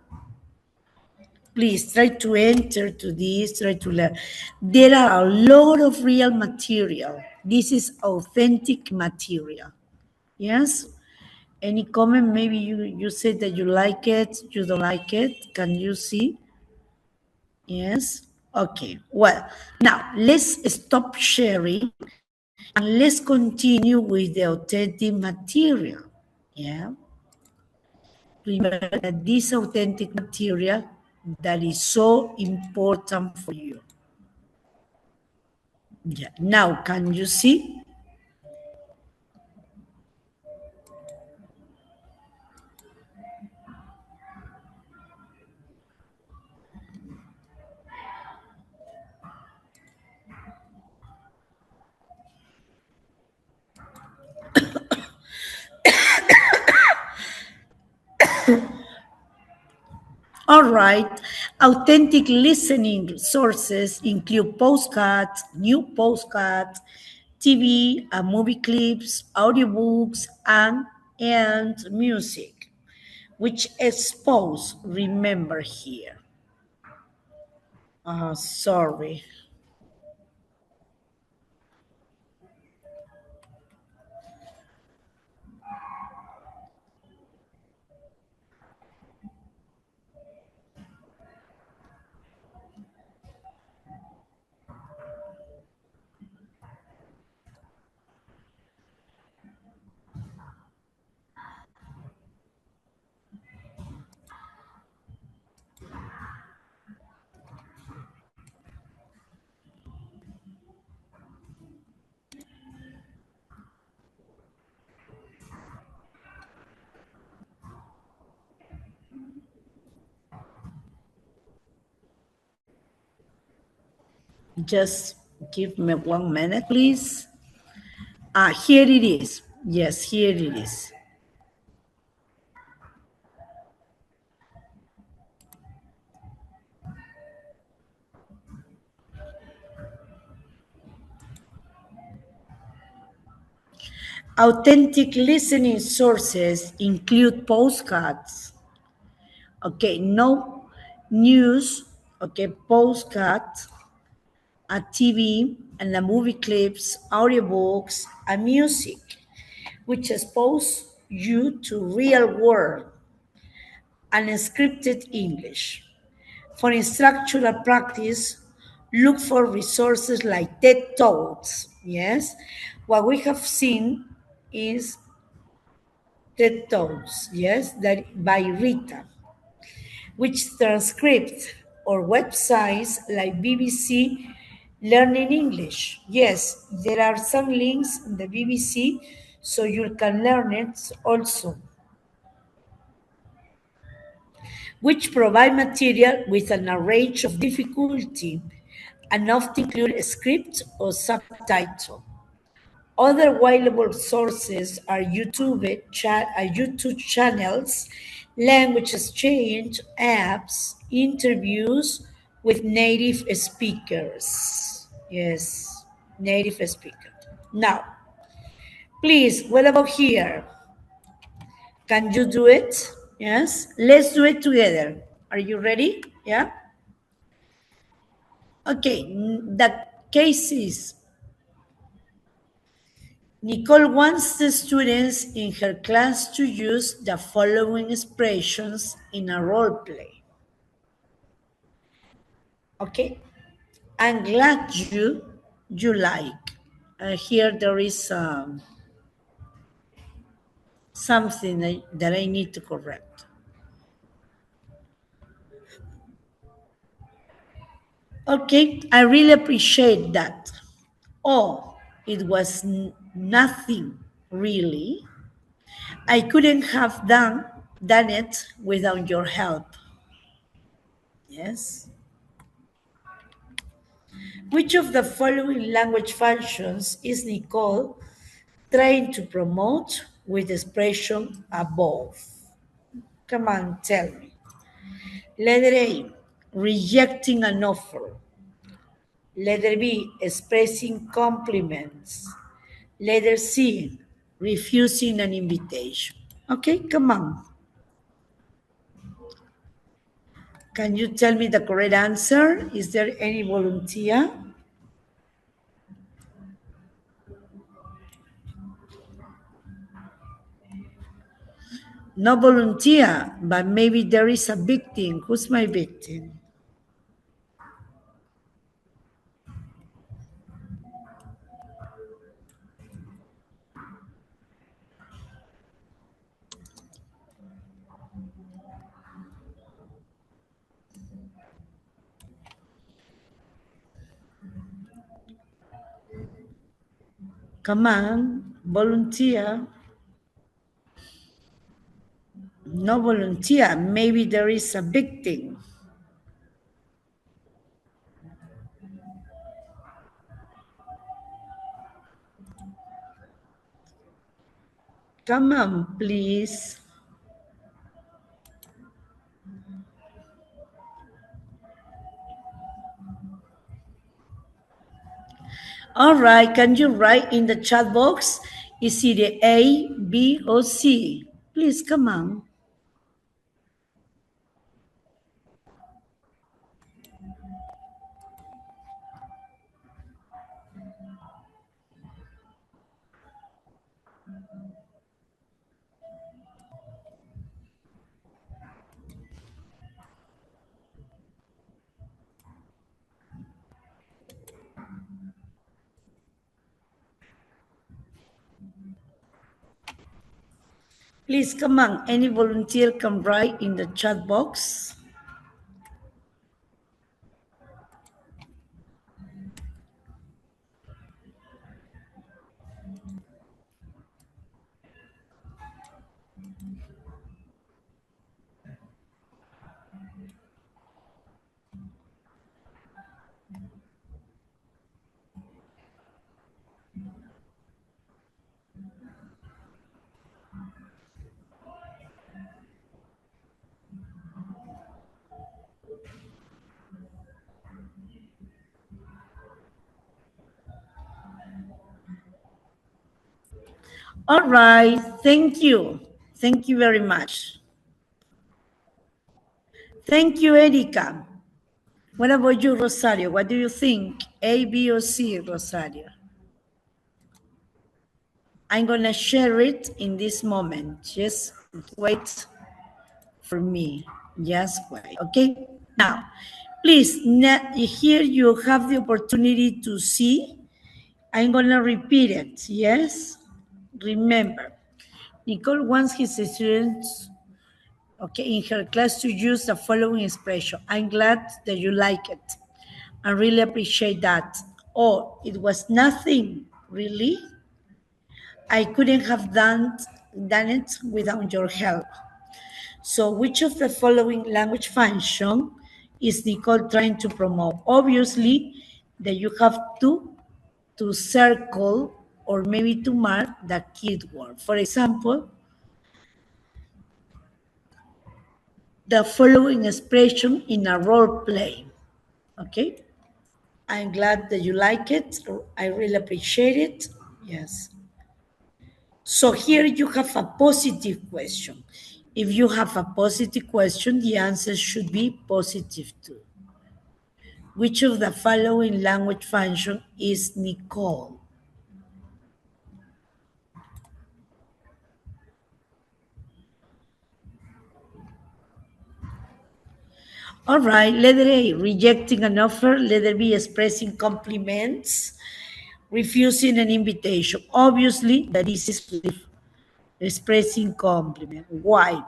Please try to enter to this, try to learn. There are a lot of real material. This is authentic material. Yes? Any comment? Maybe you said that you like it, you don't like it. Can you see? Yes? Okay. Well, now let's stop sharing and let's continue with the authentic material. Yeah? Remember that this authentic material that is so important for you. Yeah. Now, can you see? All right. Authentic listening sources include postcards, new postcards, TV and movie clips, audiobooks, and music, which expose, remember here. Sorry. Just give me 1 minute, please. Here it is. Yes, here it is. Authentic listening sources include postcards, okay, no news, okay, postcards, a TV, and the movie clips, audiobooks, and music, which expose you to real world unscripted English. For instructional practice, look for resources like TED Talks. Yes, what we have seen is TED Talks. Yes, that by Rita, which transcript or websites like BBC Learning English. Yes, there are some links in the BBC, so you can learn it also, which provide material with an range of difficulty and often include a script or subtitle. Other valuable sources are YouTube channels, language exchange apps, interviews with native speakers. Yes, native speakers. Now, please, what about here? Can you do it? Yes, let's do it together. Are you ready? Yeah. Okay, the case is Nicole wants the students in her class to use the following expressions in a role play. Okay, I'm glad you like. Here there is something that I need to correct. Okay, I really appreciate that. Oh, it was nothing really. I couldn't have done it without your help. Yes. Which of the following language functions is Nicole trying to promote with the expression above? Come on, tell me. Letter A, rejecting an offer. Letter B, expressing compliments. Letter C, refusing an invitation. Okay, come on. Can you tell me the correct answer? Is there any volunteer? No volunteer, but maybe there is a victim. Who's my victim? Come on, volunteer. No volunteer. Maybe there is a victim. Come on, please. All right, can you write in the chat box? Is it A, B, or C? Please come on. Please come on. Any volunteer can write in the chat box. All right, thank you. Thank you very much. Thank you, Erika. What about you, Rosario? What do you think? A, B, or C, Rosario? I'm going to share it in this moment. Just wait for me. Just wait, okay? Now, please, here you have the opportunity to see. I'm going to repeat it, yes? Remember, Nicole wants his students, okay, in her class to use the following expression. I'm glad that you like it. I really appreciate that. Oh, it was nothing, really? I couldn't have done it without your help. So which of the following language function is Nicole trying to promote? Obviously, that you have to circle or maybe to mark the keyword. For example, the following expression in a role play. Okay? I'm glad that you like it. I really appreciate it. Yes. So here you have a positive question. If you have a positive question, the answer should be positive too. Which of the following language function is Nicole? All right, letter A, rejecting an offer. Letter B, expressing compliments, refusing an invitation. Obviously, that is expressing compliment. Why?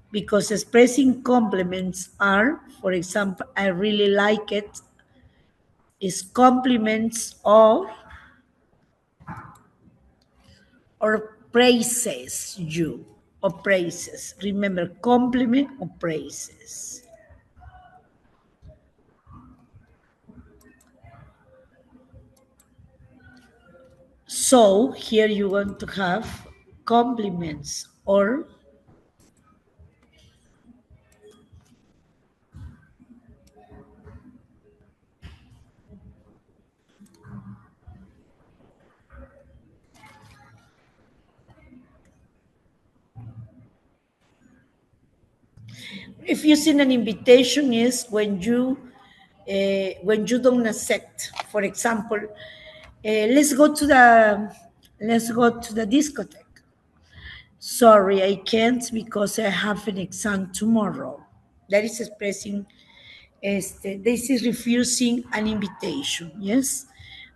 Because expressing compliments are, for example, I really like it, is compliments or praises you, or praises. Remember, compliment or praises. So here you want to have compliments or refusing an invitation is when you don't accept. For example, let's go to the discotheque. Sorry, I can't because I have an exam tomorrow. That is expressing, this is refusing an invitation, yes?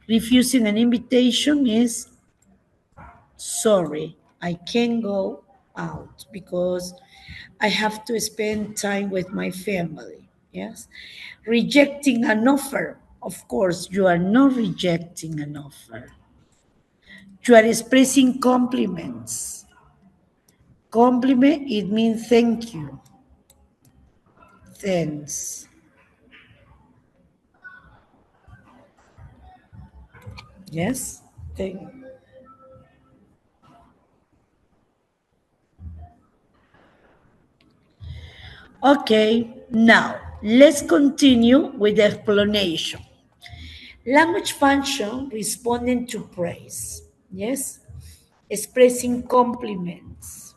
Refusing an invitation is, sorry, I can't go out because I have to spend time with my family, yes? Rejecting an offer, of course, you are not rejecting an offer. You are expressing compliments. Compliment, it means thank you. Thanks. Yes? Thank you. Okay, now let's continue with the explanation. Language function responding to praise. Yes? Expressing compliments.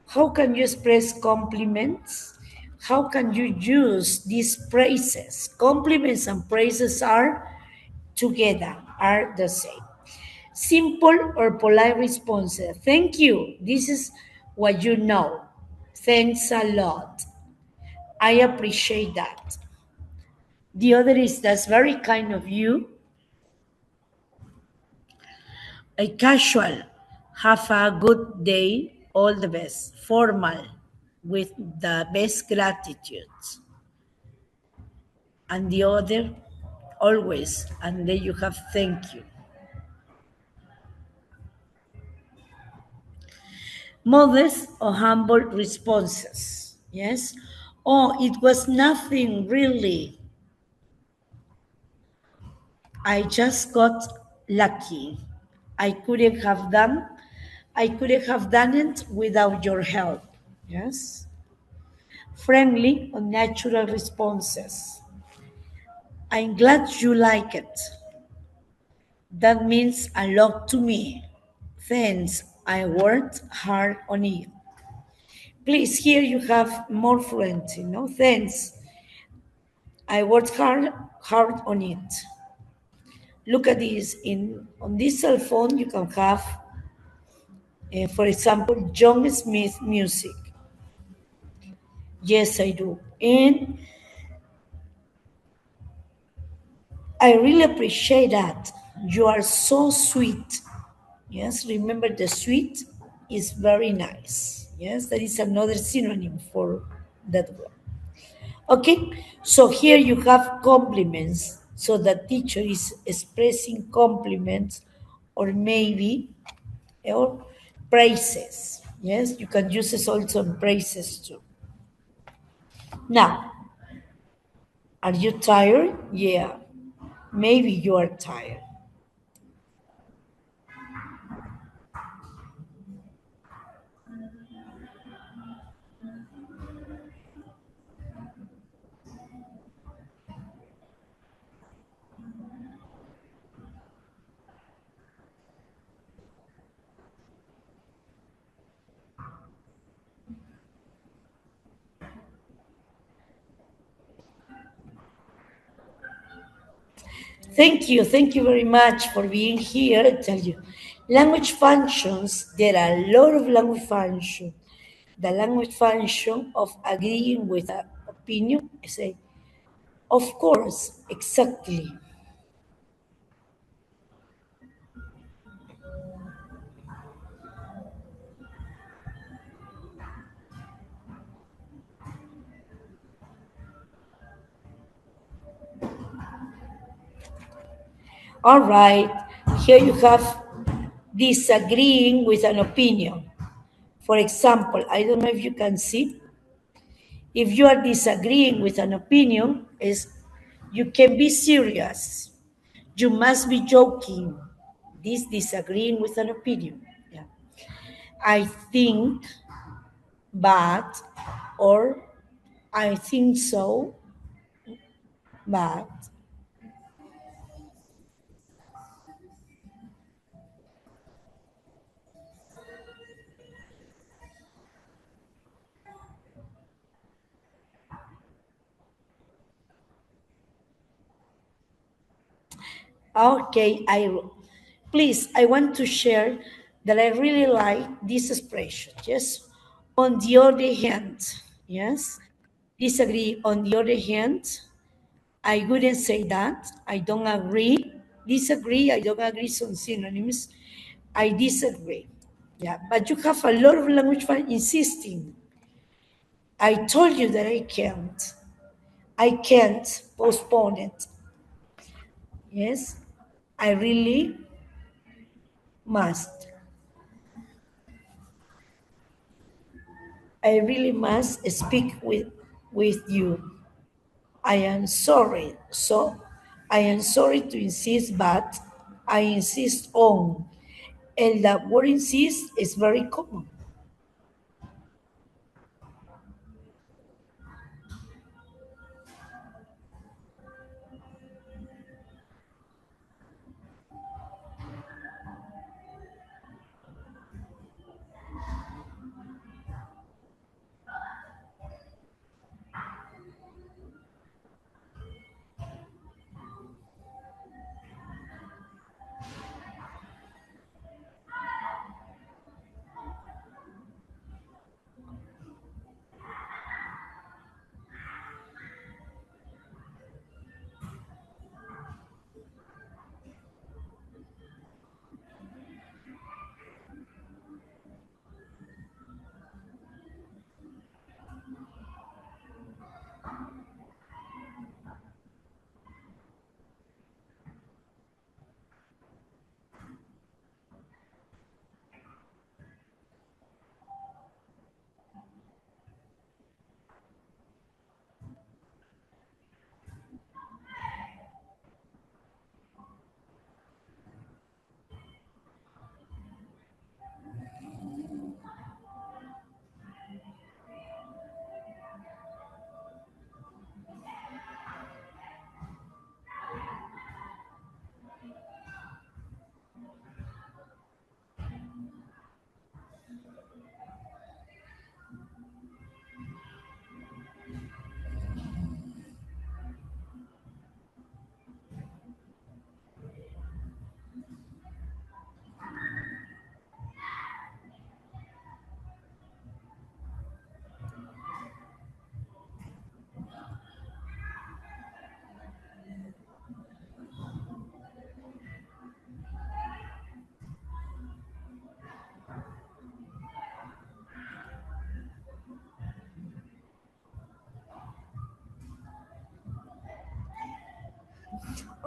How can you express compliments? How can you use these praises? Compliments and praises are together, are the same. Simple or polite responses. Thank you. This is what you know. Thanks a lot. I appreciate that. The other is that's very kind of you. A casual. Have a good day. All the best. Formal. With the best gratitude. And the other, always. And then you have thank you. Modest or humble responses. Yes? Oh, it was nothing really. I just got lucky. I couldn't have done. I couldn't have done it without your help. Yes? Friendly or natural responses. I'm glad you like it. That means a lot to me. Thanks. I worked hard on it. Please, here you have more fluency, no? Thanks. I worked hard on it. Look at this. On this cell phone, you can have, for example, John Smith music. Yes, I do. And I really appreciate that. You are so sweet. Yes, remember the sweet is very nice. Yes, that is another synonym for that word. Okay, so here you have compliments. So the teacher is expressing compliments or maybe or praises. Yes, you can use this also in praises too. Now, are you tired? Yeah, maybe you are tired. Thank you very much for being here. I tell you, language functions, there are a lot of language functions. The language function of agreeing with an opinion, I say, of course, exactly. All right, here you have disagreeing with an opinion. For example, I don't know if you can see, if you are disagreeing with an opinion, is you can be serious. You must be joking. This disagreeing with an opinion. Yeah. I think, but, or I think so, but. Okay, please, I want to share that I really like this expression. Yes. On the other hand, yes, disagree. On the other hand, I wouldn't say that. I don't agree. Disagree. I don't agree. Some synonyms. I disagree. Yeah, but you have a lot of language for insisting. I told you that I can't. I can't postpone it. Yes, I really must. I really must speak with you. I am sorry. So I am sorry to insist, but I insist on. And that word insist is very common.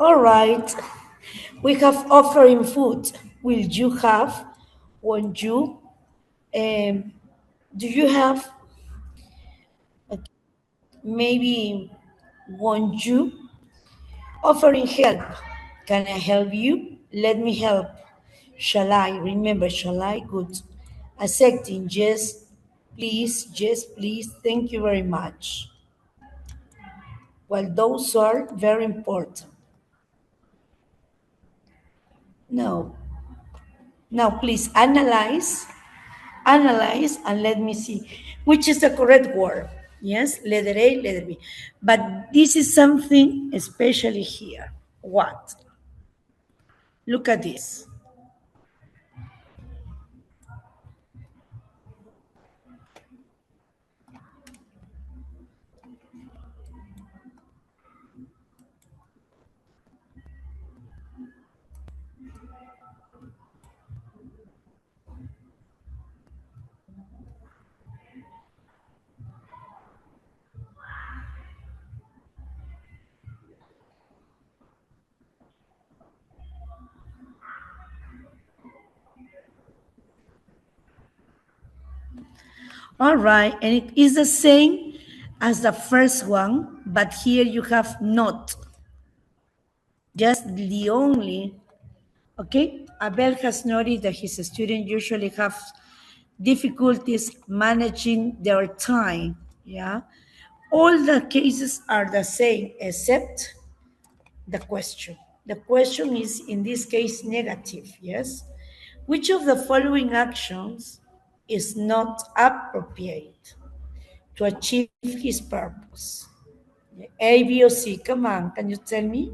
All right. We have offering food. Will you have? Won't you? Um, do you have? Maybe won't you? Offering help. Can I help you? Let me help. Shall I? Remember, shall I? Good. Accepting, yes, please. Thank you very much. Well, those are very important. No. Now, please analyze, and let me see which is the correct word. Yes, letter A, letter B. But this is something especially here. What? Look at this. All right, and it is the same as the first one, but here you have not. Just the only. Okay, Abel has noted that his students usually have difficulties managing their time. Yeah, all the cases are the same except the question. The question is, in this case, negative. Yes, which of the following actions is not appropriate to achieve his purpose? A, B, or C? Come on, can you tell me?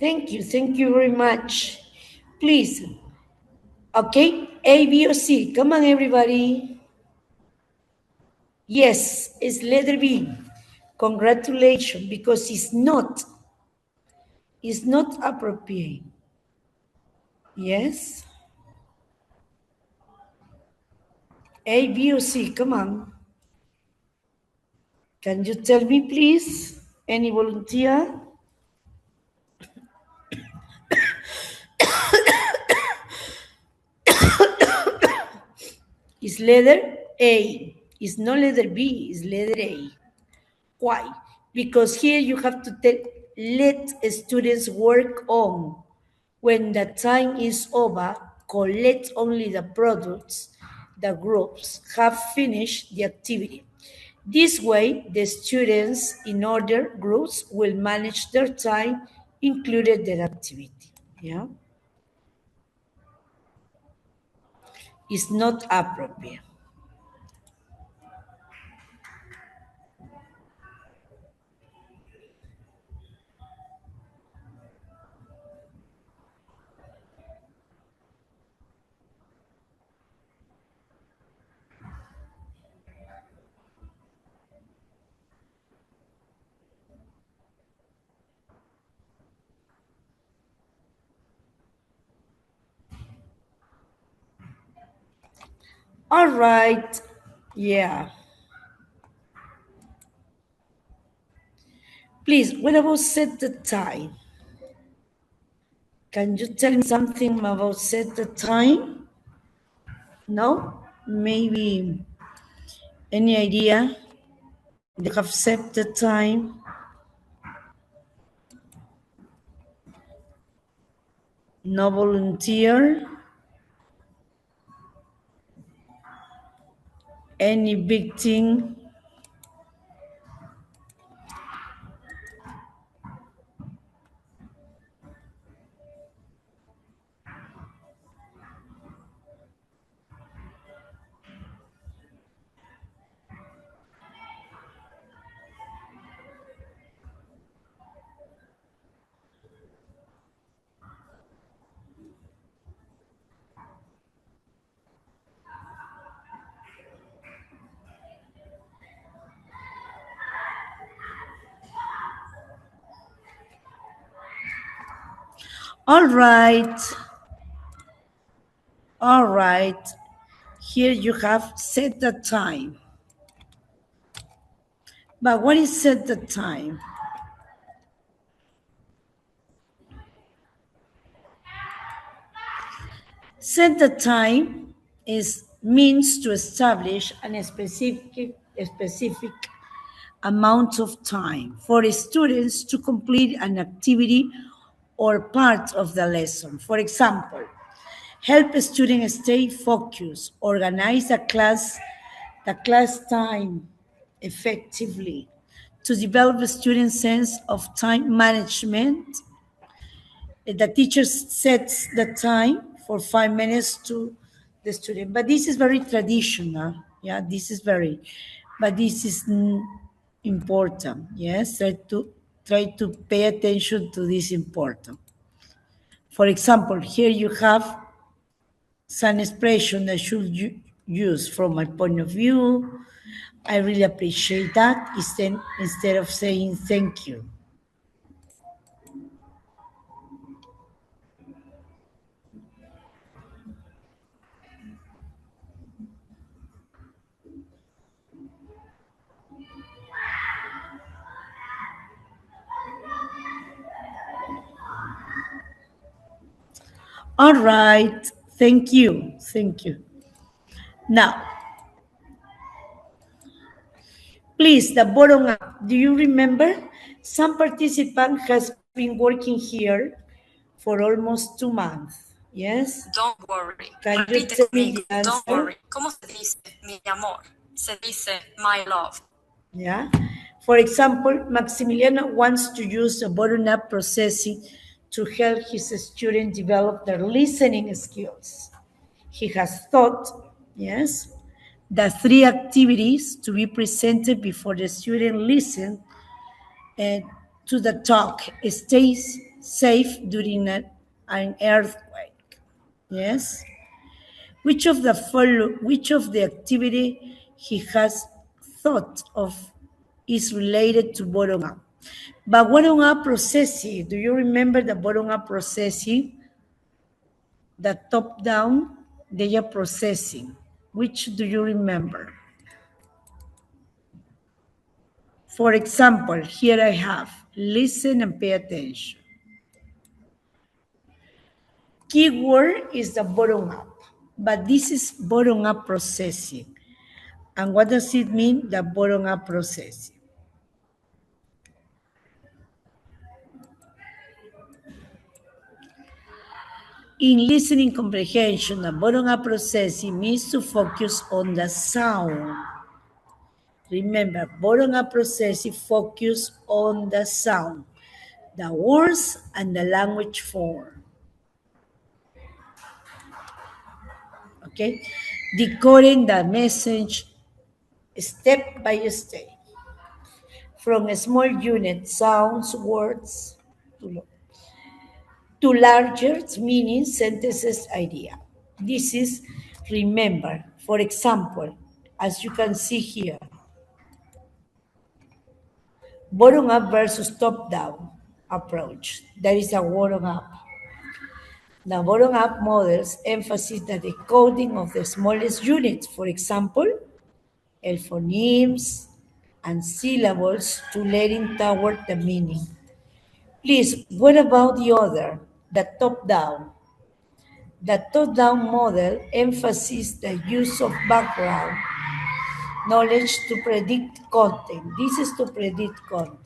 Thank you very much. Please, okay, A, B, or C. Come on, everybody. Yes, it's letter B. Congratulations, because it's not appropriate. Yes? A, B, or C, come on. Can you tell me, please? Any volunteer? It's letter A. It's not letter B, it's letter A. Why? Because here you have to let students work on. When the time is over, collect only the products the groups have finished the activity. This way, the students in other groups will manage their time, included their activity. Yeah, it's not appropriate. All right. Yeah. Please, what about set the time? Can you tell me something about set the time? No? Maybe any idea? They have set the time. No volunteer. Any big thing? All right. All right. Here you have set the time. But what is set the time? Set the time is means to establish a specific amount of time for students to complete an activity or part of the lesson. For example, help students stay focused, organize the class time effectively, to develop a student sense of time management. The teacher sets the time for 5 minutes to the student, but this is very traditional. Yeah, but this is important. Yes, try to pay attention to this important. For example, here you have some expression that should use from my point of view. I really appreciate that instead of saying thank you. All right, thank you, thank you. Now, please, the bottom up. Do you remember? Some participant has been working here for almost 2 months. Yes? Don't worry. Can you Repite tell me conmigo. the Don't answer? worry. ¿Cómo se dice mi amor? Se dice my love. Yeah. For example, Maximiliano wants to use a bottom-up processing to help his students develop their listening skills. He has thought, yes, the 3 activities to be presented before the student listen to the talk safe during an earthquake? Yes. Which of the activity he has thought of is related to bottom up? But bottom up processing, do you remember the bottom up processing? The top down, they are processing. Which do you remember? For example, here I have, listen and pay attention. Keyword is the bottom up, but this is bottom up processing. And what does it mean, the bottom up processing? In listening comprehension, the bottom up processing means to focus on the sound. Remember, bottom up processing focus on the sound, the words, and the language form. Okay? Decoding the message step by step. From a small unit, sounds, words, to larger meaning, sentences, idea. This is remember. For example, as you can see here, bottom up versus top down approach. That is a bottom up. The bottom up models emphasize the decoding of the smallest units, for example, phonemes and syllables to leading toward the meaning. Please, what about the other, the top down? The top down model emphasizes the use of background knowledge to predict content. This is to predict content.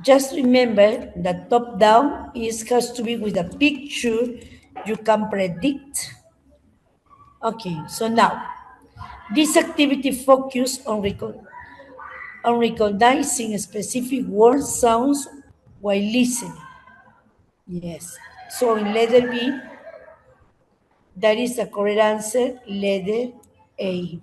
Just remember that top down has to be with a picture you can predict. Okay, so now this activity focus on recognizing specific words, sounds while listening. Yes. So in letter B, that is the correct answer, letter A.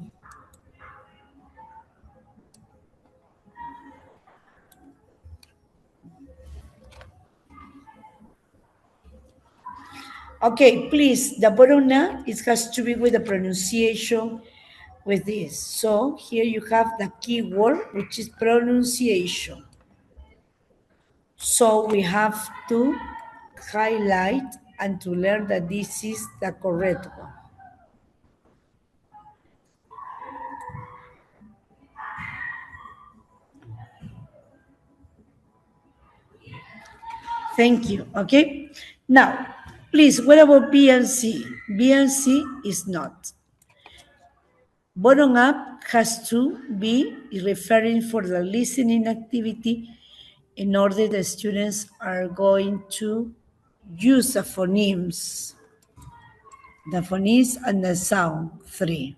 Okay, please, the bottom now, it has to be with the pronunciation with this. So here you have the keyword, which is pronunciation. So we have to highlight and to learn that this is the correct one. Thank you, okay? Now, please, what about B and C? B and C is not. Bottom up has to be referring for the listening activity in order the students are going to use the phonemes and the sound, 3.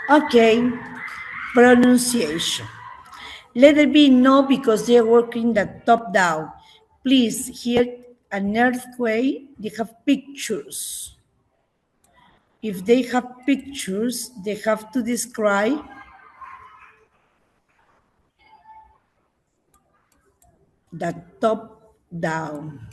Okay, pronunciation. Letter B, no, because they're working the top down. Please, here, an earthquake, they have pictures. If they have pictures, they have to describe the top down.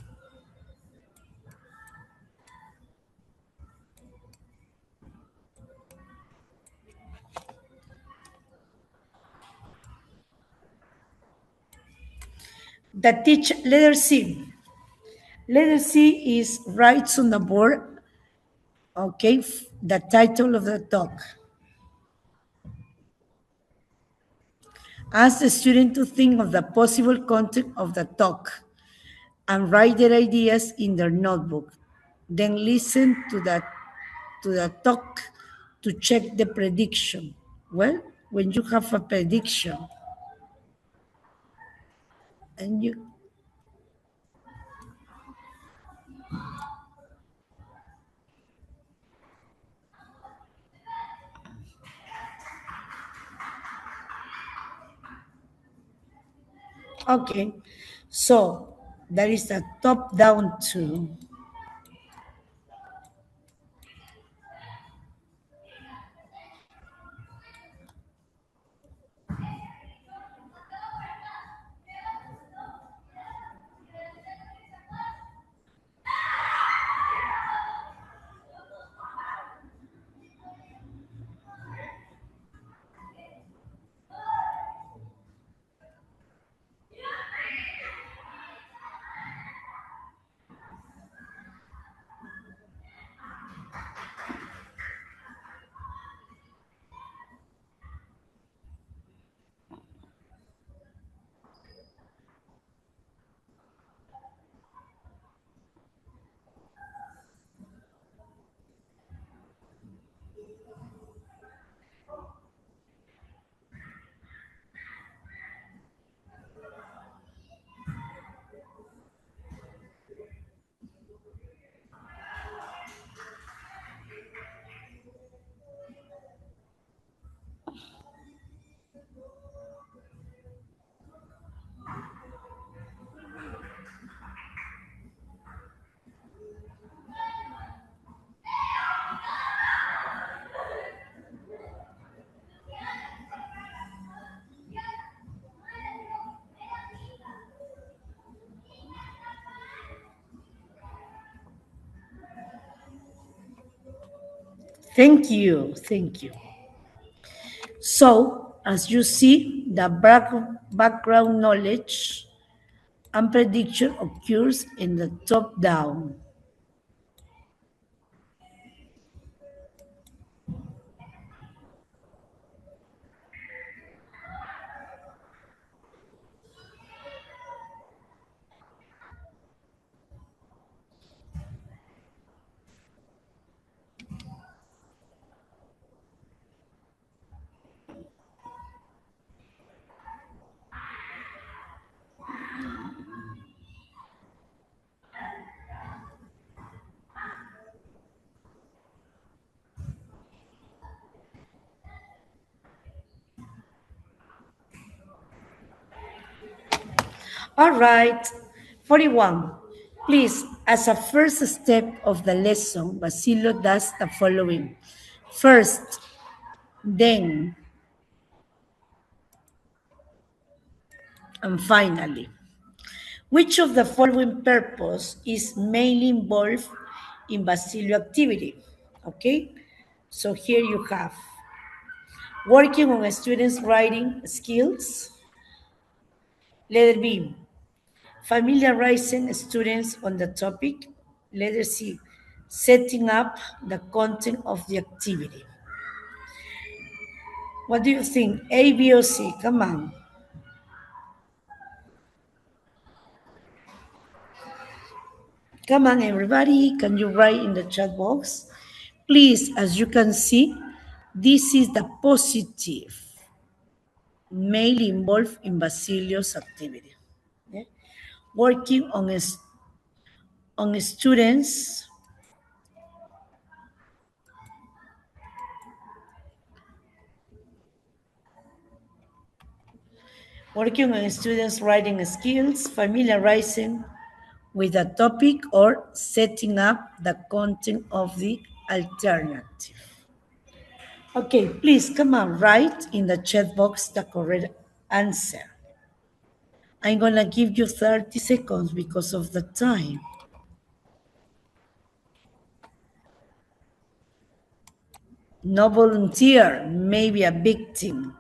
The teacher, letter C. Letter C is writes on the board, okay, the title of the talk. Ask the student to think of the possible content of the talk and write their ideas in their notebook. Then listen to the talk to check the prediction. Well, when you have a prediction and you okay, so that is a top down too. Thank you. Thank you. So, as you see, the background knowledge and prediction occurs in the top down. All right, 41. Please, as a first step of the lesson, Basilio does the following. First, then, and finally. Which of the following purpose is mainly involved in Basilio activity? Okay, so here you have working on a student's writing skills. Letter B, familiarizing students on the topic. Letter C, setting up the content of the activity. What do you think? A, B, or C? Come on. Come on, everybody. Can you write in the chat box? Please, as you can see, this is the positive mainly involved in Basilio's activity. Okay? Working on students, working on students' writing skills, familiarizing with a topic, or setting up the content of the alternative. Okay, please come on, write in the chat box the correct answer. I'm gonna give you 30 seconds because of the time. No volunteer, maybe a victim.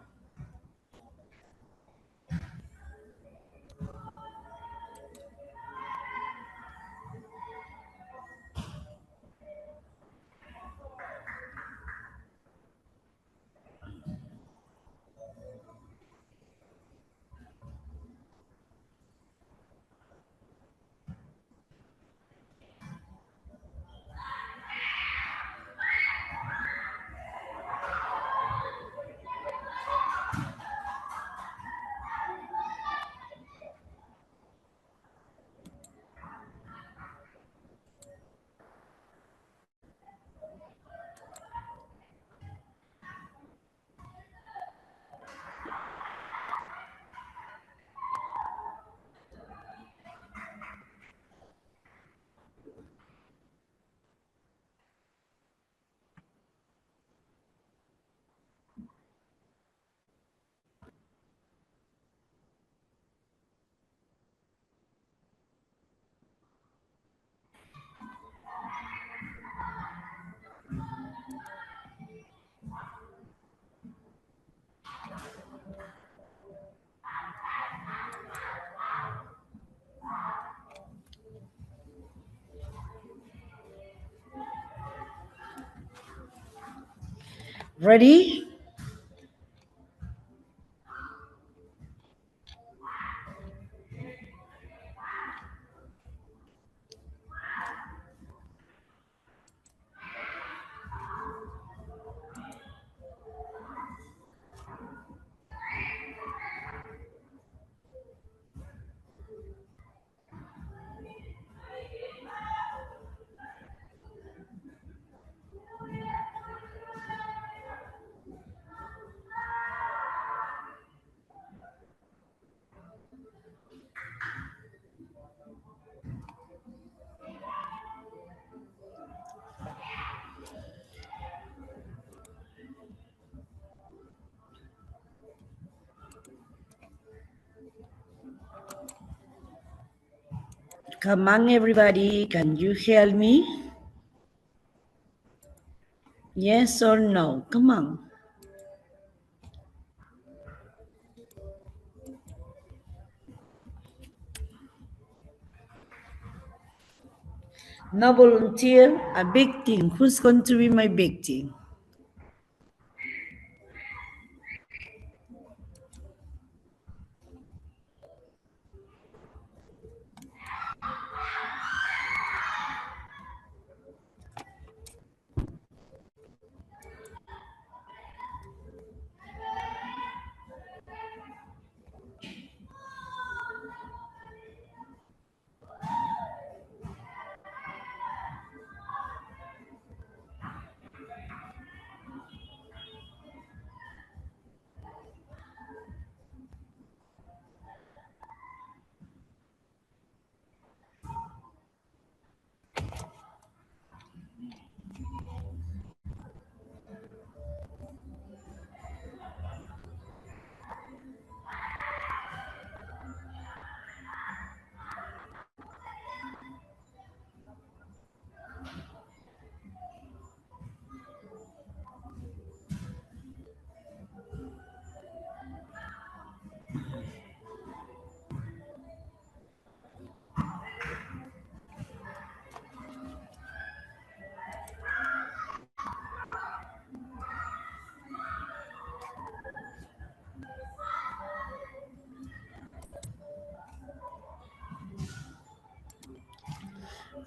Ready? Come on, everybody. Can you help me? Yes or no? Come on. No volunteer, a victim. Who's going to be my victim?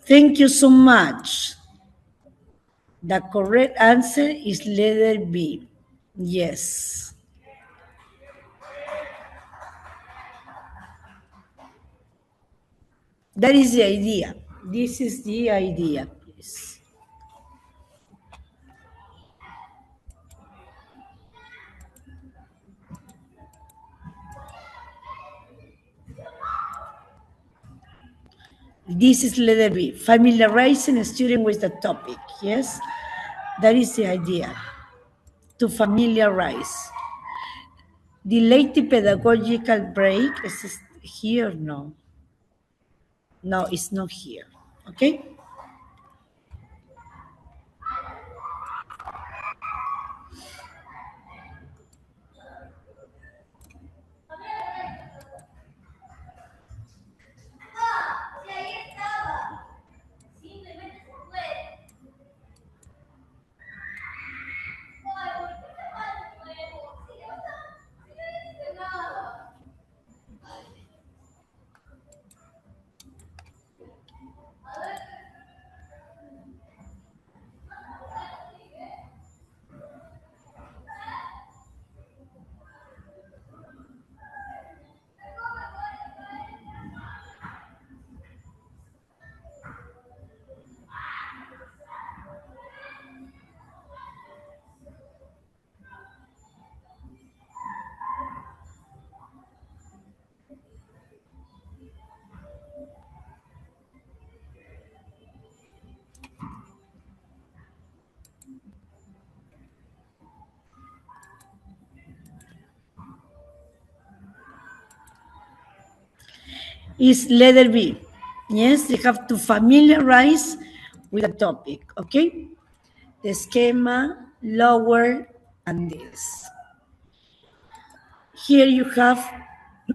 Thank you so much. The correct answer is letter B. Yes. That is the idea. This is the idea, please. This is letter B. Familiarizing a student with the topic. Yes, that is the idea. To familiarize. Delay the pedagogical break. Is this here? No. No, it's not here. Okay? Is letter B. Yes, they have to familiarize with the topic, okay? The schema, lower, and this. Here you have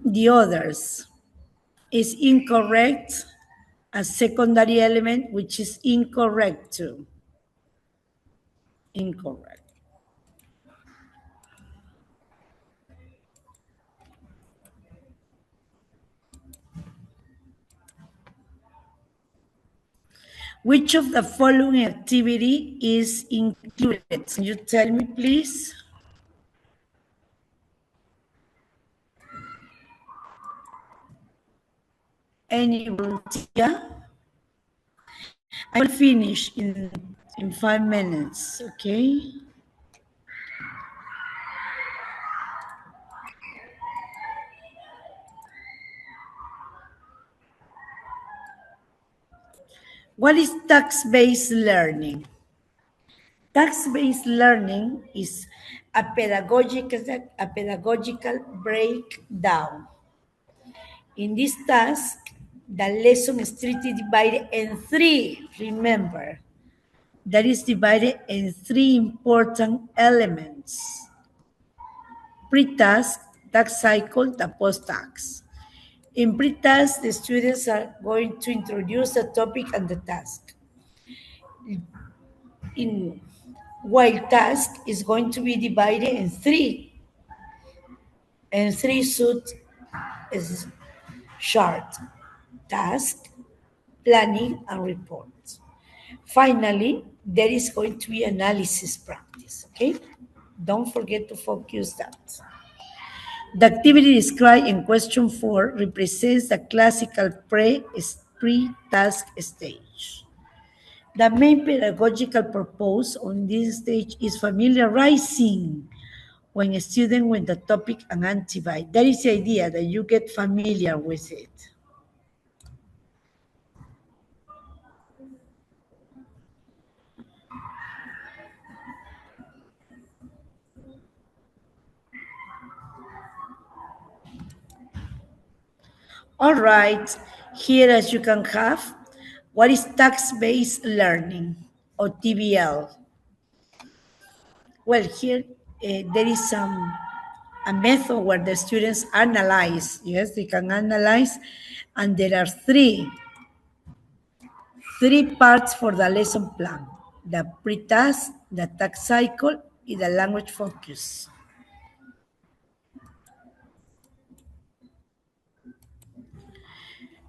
the others. Is incorrect, a secondary element, which is incorrect too. Incorrect. Which of the following activity is included? Can you tell me, please? Any volunteer? I will finish in 5 minutes, okay? What is task-based learning? Task-based learning is a pedagogical breakdown. In this task, the lesson is strictly divided in three, remember. That is divided in three important elements. Pre-task, task cycle, the post-task. In pre-task, the students are going to introduce the topic and the task. In while task is going to be divided in three, and three suit is short: task, planning, and report. Finally, there is going to be analysis practice, okay? Don't forget to focus that. The activity described in question 4 represents the classical pre-task stage. The main pedagogical purpose on this stage is familiarizing when a student with the topic and activity. That is the idea, that you get familiar with it. All right, here as you can have, what is task-based learning or TBL? Well, here there is a method where the students analyze. Yes, they can analyze, and there are three parts for the lesson plan: the pre-task, the task cycle, and the language focus.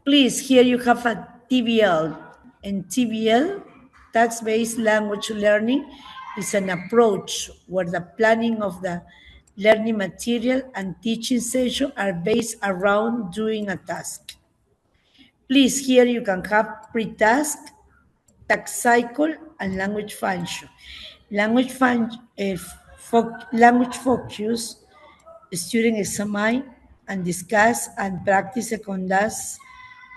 Please, here you have a TBL. And TBL, task-based language learning, is an approach where the planning of the learning material and teaching session are based around doing a task. Please, here you can have pre-task, task cycle, and language function. Language focus, student examine and discuss and practice the conduct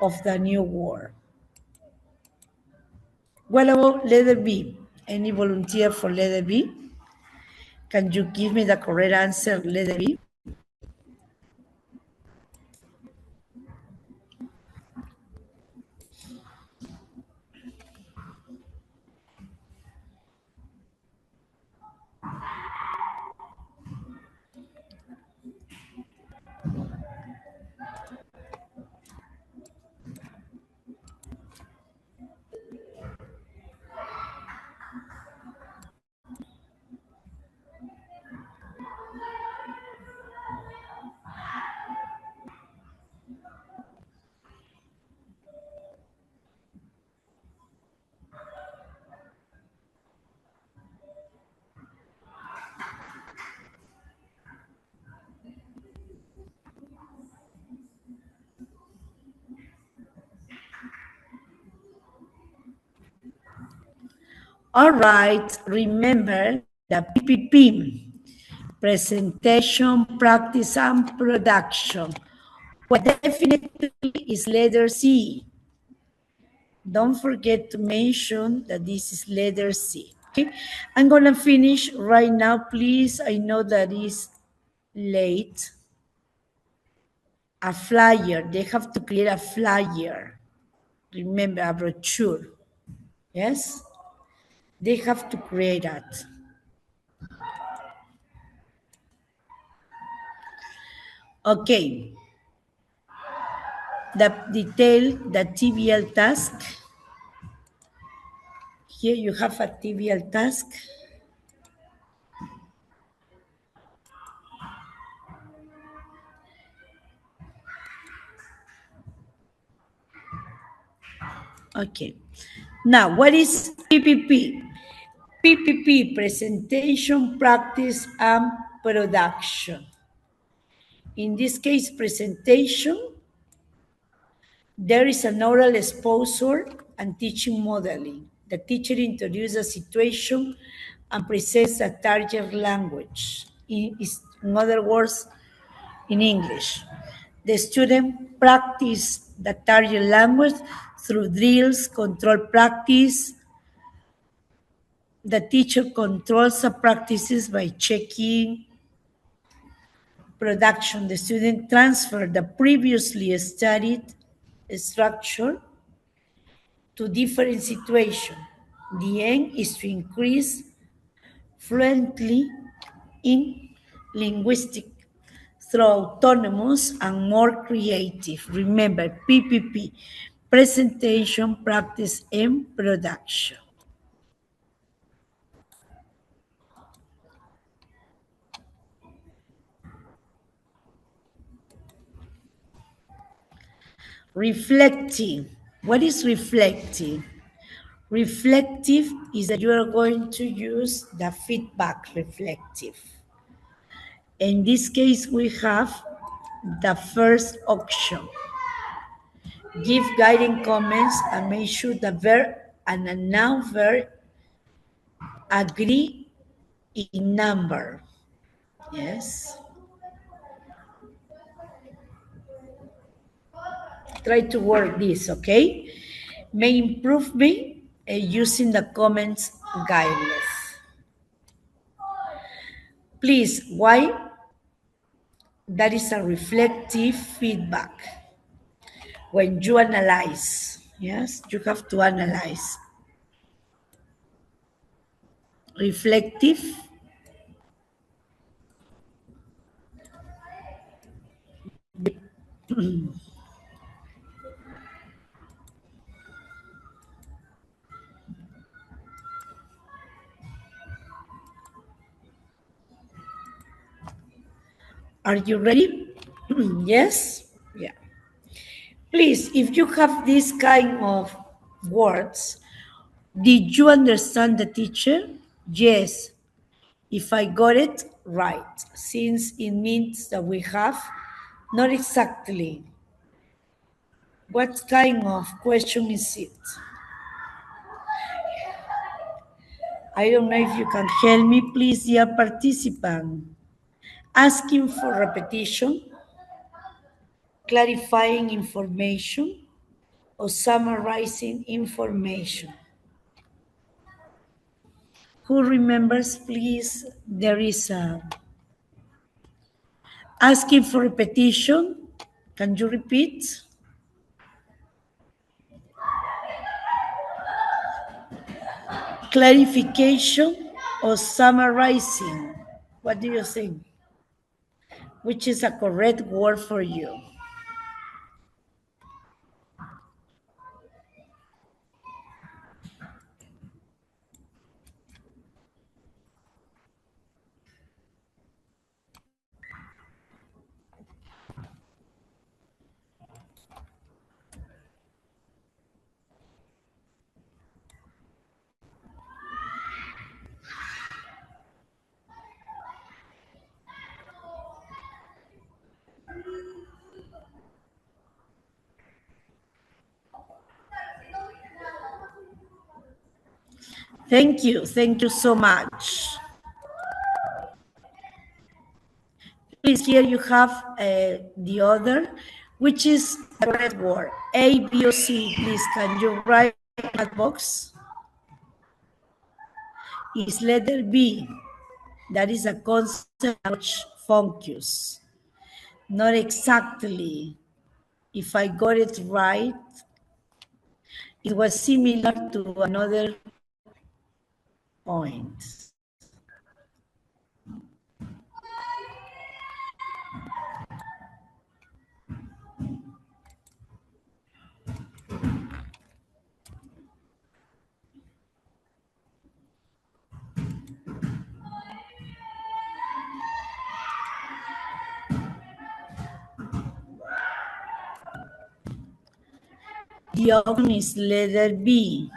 of the new word. What about letter B? Any volunteer for letter B? Can you give me the correct answer, letter B? All right, remember the PPP, presentation, practice, and production. What definitely is letter C. Don't forget to mention that this is letter C. Okay, I'm gonna finish right now, please. I know that it's late. A flyer, they have to create a flyer. Remember, a brochure. Yes? They have to create that. Okay. The detail, the TBL task. Here you have a TBL task. Okay. Now, what is PPP? PPP, presentation, practice, and production. In this case, presentation, there is an oral exposure and teaching modeling. The teacher introduces a situation and presents a target language. In other words, in English. The student practice the target language through drills, control practice. The teacher controls the practices by checking production. The student transfer the previously studied structure to different situations. The aim is to increase fluently in linguistic through autonomous and more creative. Remember, PPP, presentation, practice, and production. Reflecting. What is reflecting? Reflective is that you are going to use the feedback reflective. In this case, we have the first option. Give guiding comments and make sure the verb and a noun verb agree in number. Yes. Try to work this, okay? May improvement using the comments guideless. Please, why? That is a reflective feedback. When you analyze, yes, you have to analyze. Reflective. Are you ready? Yes? Yeah. Please, if you have this kind of words, did you understand the teacher? Yes. If I got it right, since it means that we have not exactly. What kind of question is it? I don't know if you can help me, please, dear participant. Asking for repetition, clarifying information, or summarizing information. Who remembers, please? There is a asking for repetition. Can you repeat? Clarification or summarizing? What do you think? Which is a correct word for you? Thank you. Thank you so much. Please, here you have the other, which is the correct word. A, B, or C. Please, can you write in that box? Is letter B. That is a concept which focus. Not exactly. If I got it right, it was similar to another point. The option is letter B.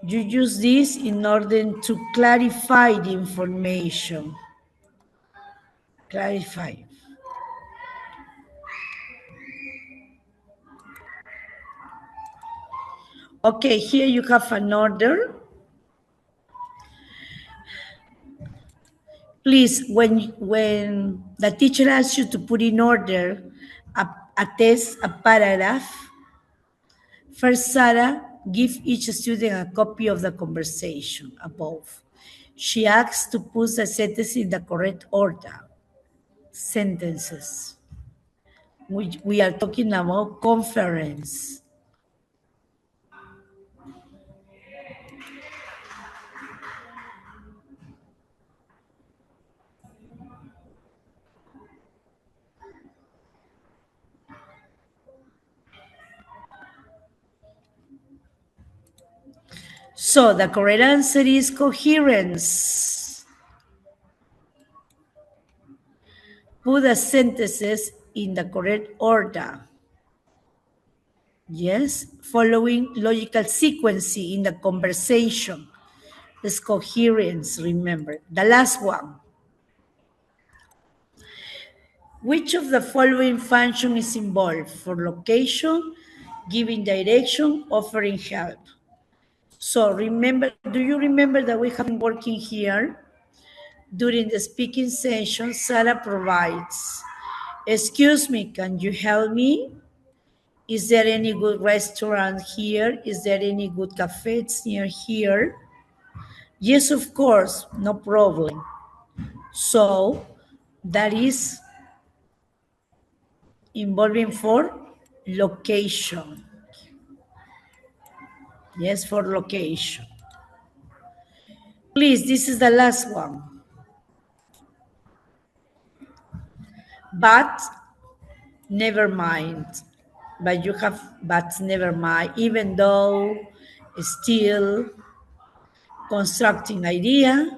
You use this in order to clarify the information. Clarify. Okay, here you have an order. Please, when the teacher asks you to put in order a test, a paragraph, first, Sarah, give each student a copy of the conversation above. She asks to put the sentence in the correct order. Sentences. We are talking about conference. So the correct answer is coherence. Put the sentences in the correct order. Yes, following logical sequence in the conversation. Is coherence, remember. The last one. Which of the following function is involved? For location, giving direction, offering help. So remember, do you remember that we have been working here? During the speaking session, Sarah provides, excuse me, can you help me? Is there any good restaurant here? Is there any good cafes near here? Yes, of course, no problem. So that is involving for location. Yes, for location. Please, this is the last one. But never mind. But you have, but never mind, even though still constructing idea,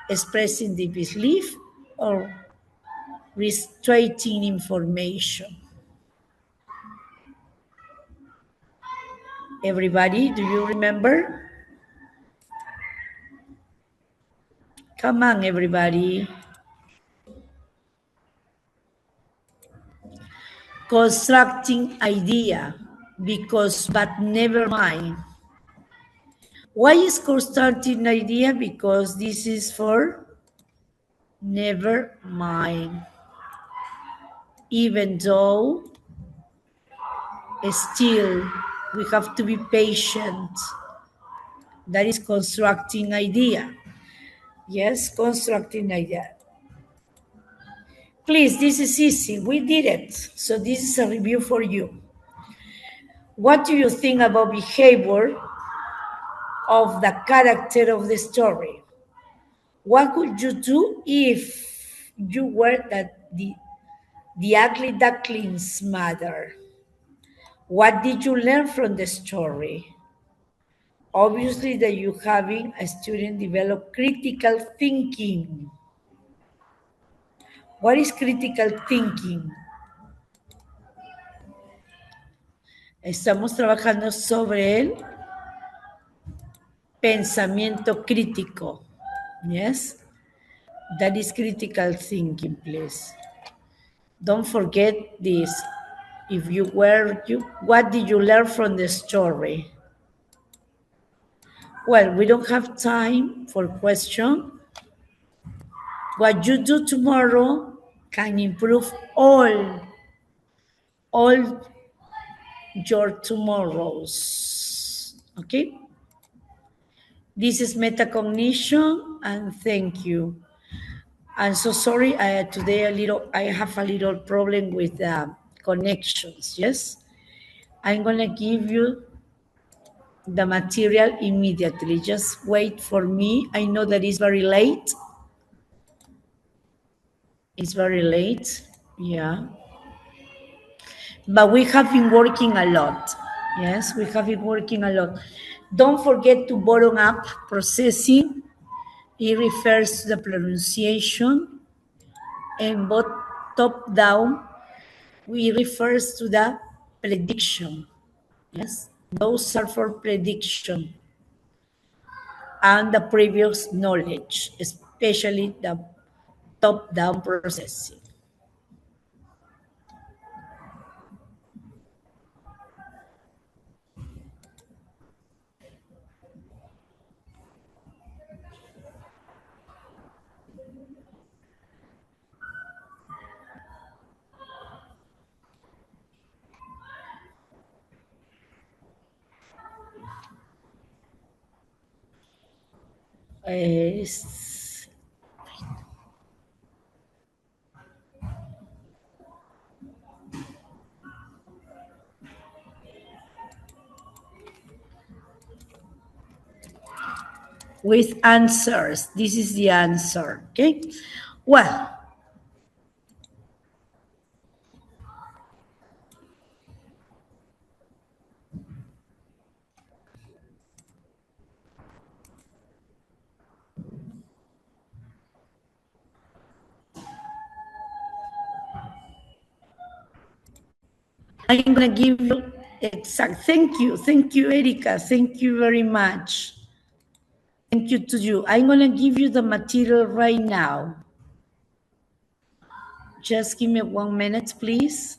expressing the belief, or restraining information. Everybody, do you remember? Come on, everybody. Constructing idea, because, but never mind. Why is constructing idea? Because this is for never mind. Even though still we have to be patient. That is constructing idea. Yes, constructing idea. Please, this is easy. We did it. So this is a review for you. What do you think about behavior of the character of the story? What would you do if you were the ugly duckling's mother? What did you learn from the story? Obviously that you're having a student develop critical thinking. What is critical thinking? Estamos trabajando sobre el pensamiento crítico. Yes? That is critical thinking, please. Don't forget this. If you were, what did you learn from the story? Well, we don't have time for question. What you do tomorrow can improve all your tomorrows. Okay? This is metacognition, and thank you. I'm so sorry. Today I have a little problem with connections. Yes, I'm gonna give you the material immediately. Just wait for me. I know that it's very late. It's very late. Yeah, but we have been working a lot. Yes, we have been working a lot. Don't forget to bottom up processing. It refers to the pronunciation, and both top down, we refers to the prediction. Yes, those are for prediction. and the previous knowledge, especially the top-down processing. Es- with answers. This is the answer, okay? Well, I'm gonna give you exact, thank you, Erika, thank you very much. Thank you to you. I'm gonna give you the material right now. Just give me 1 minute, please.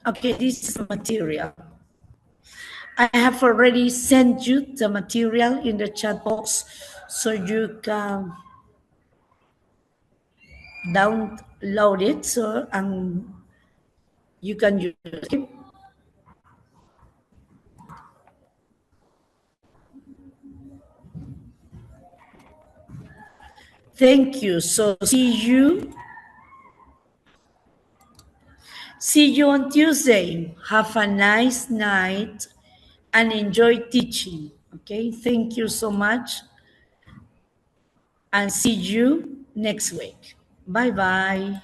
Okay, this is the material. I have already sent you the material in the chat box so you can download it and you can use it. Thank you. So see you on Tuesday. Have a nice night and enjoy teaching. Okay, thank you so much and see you next week. Bye bye.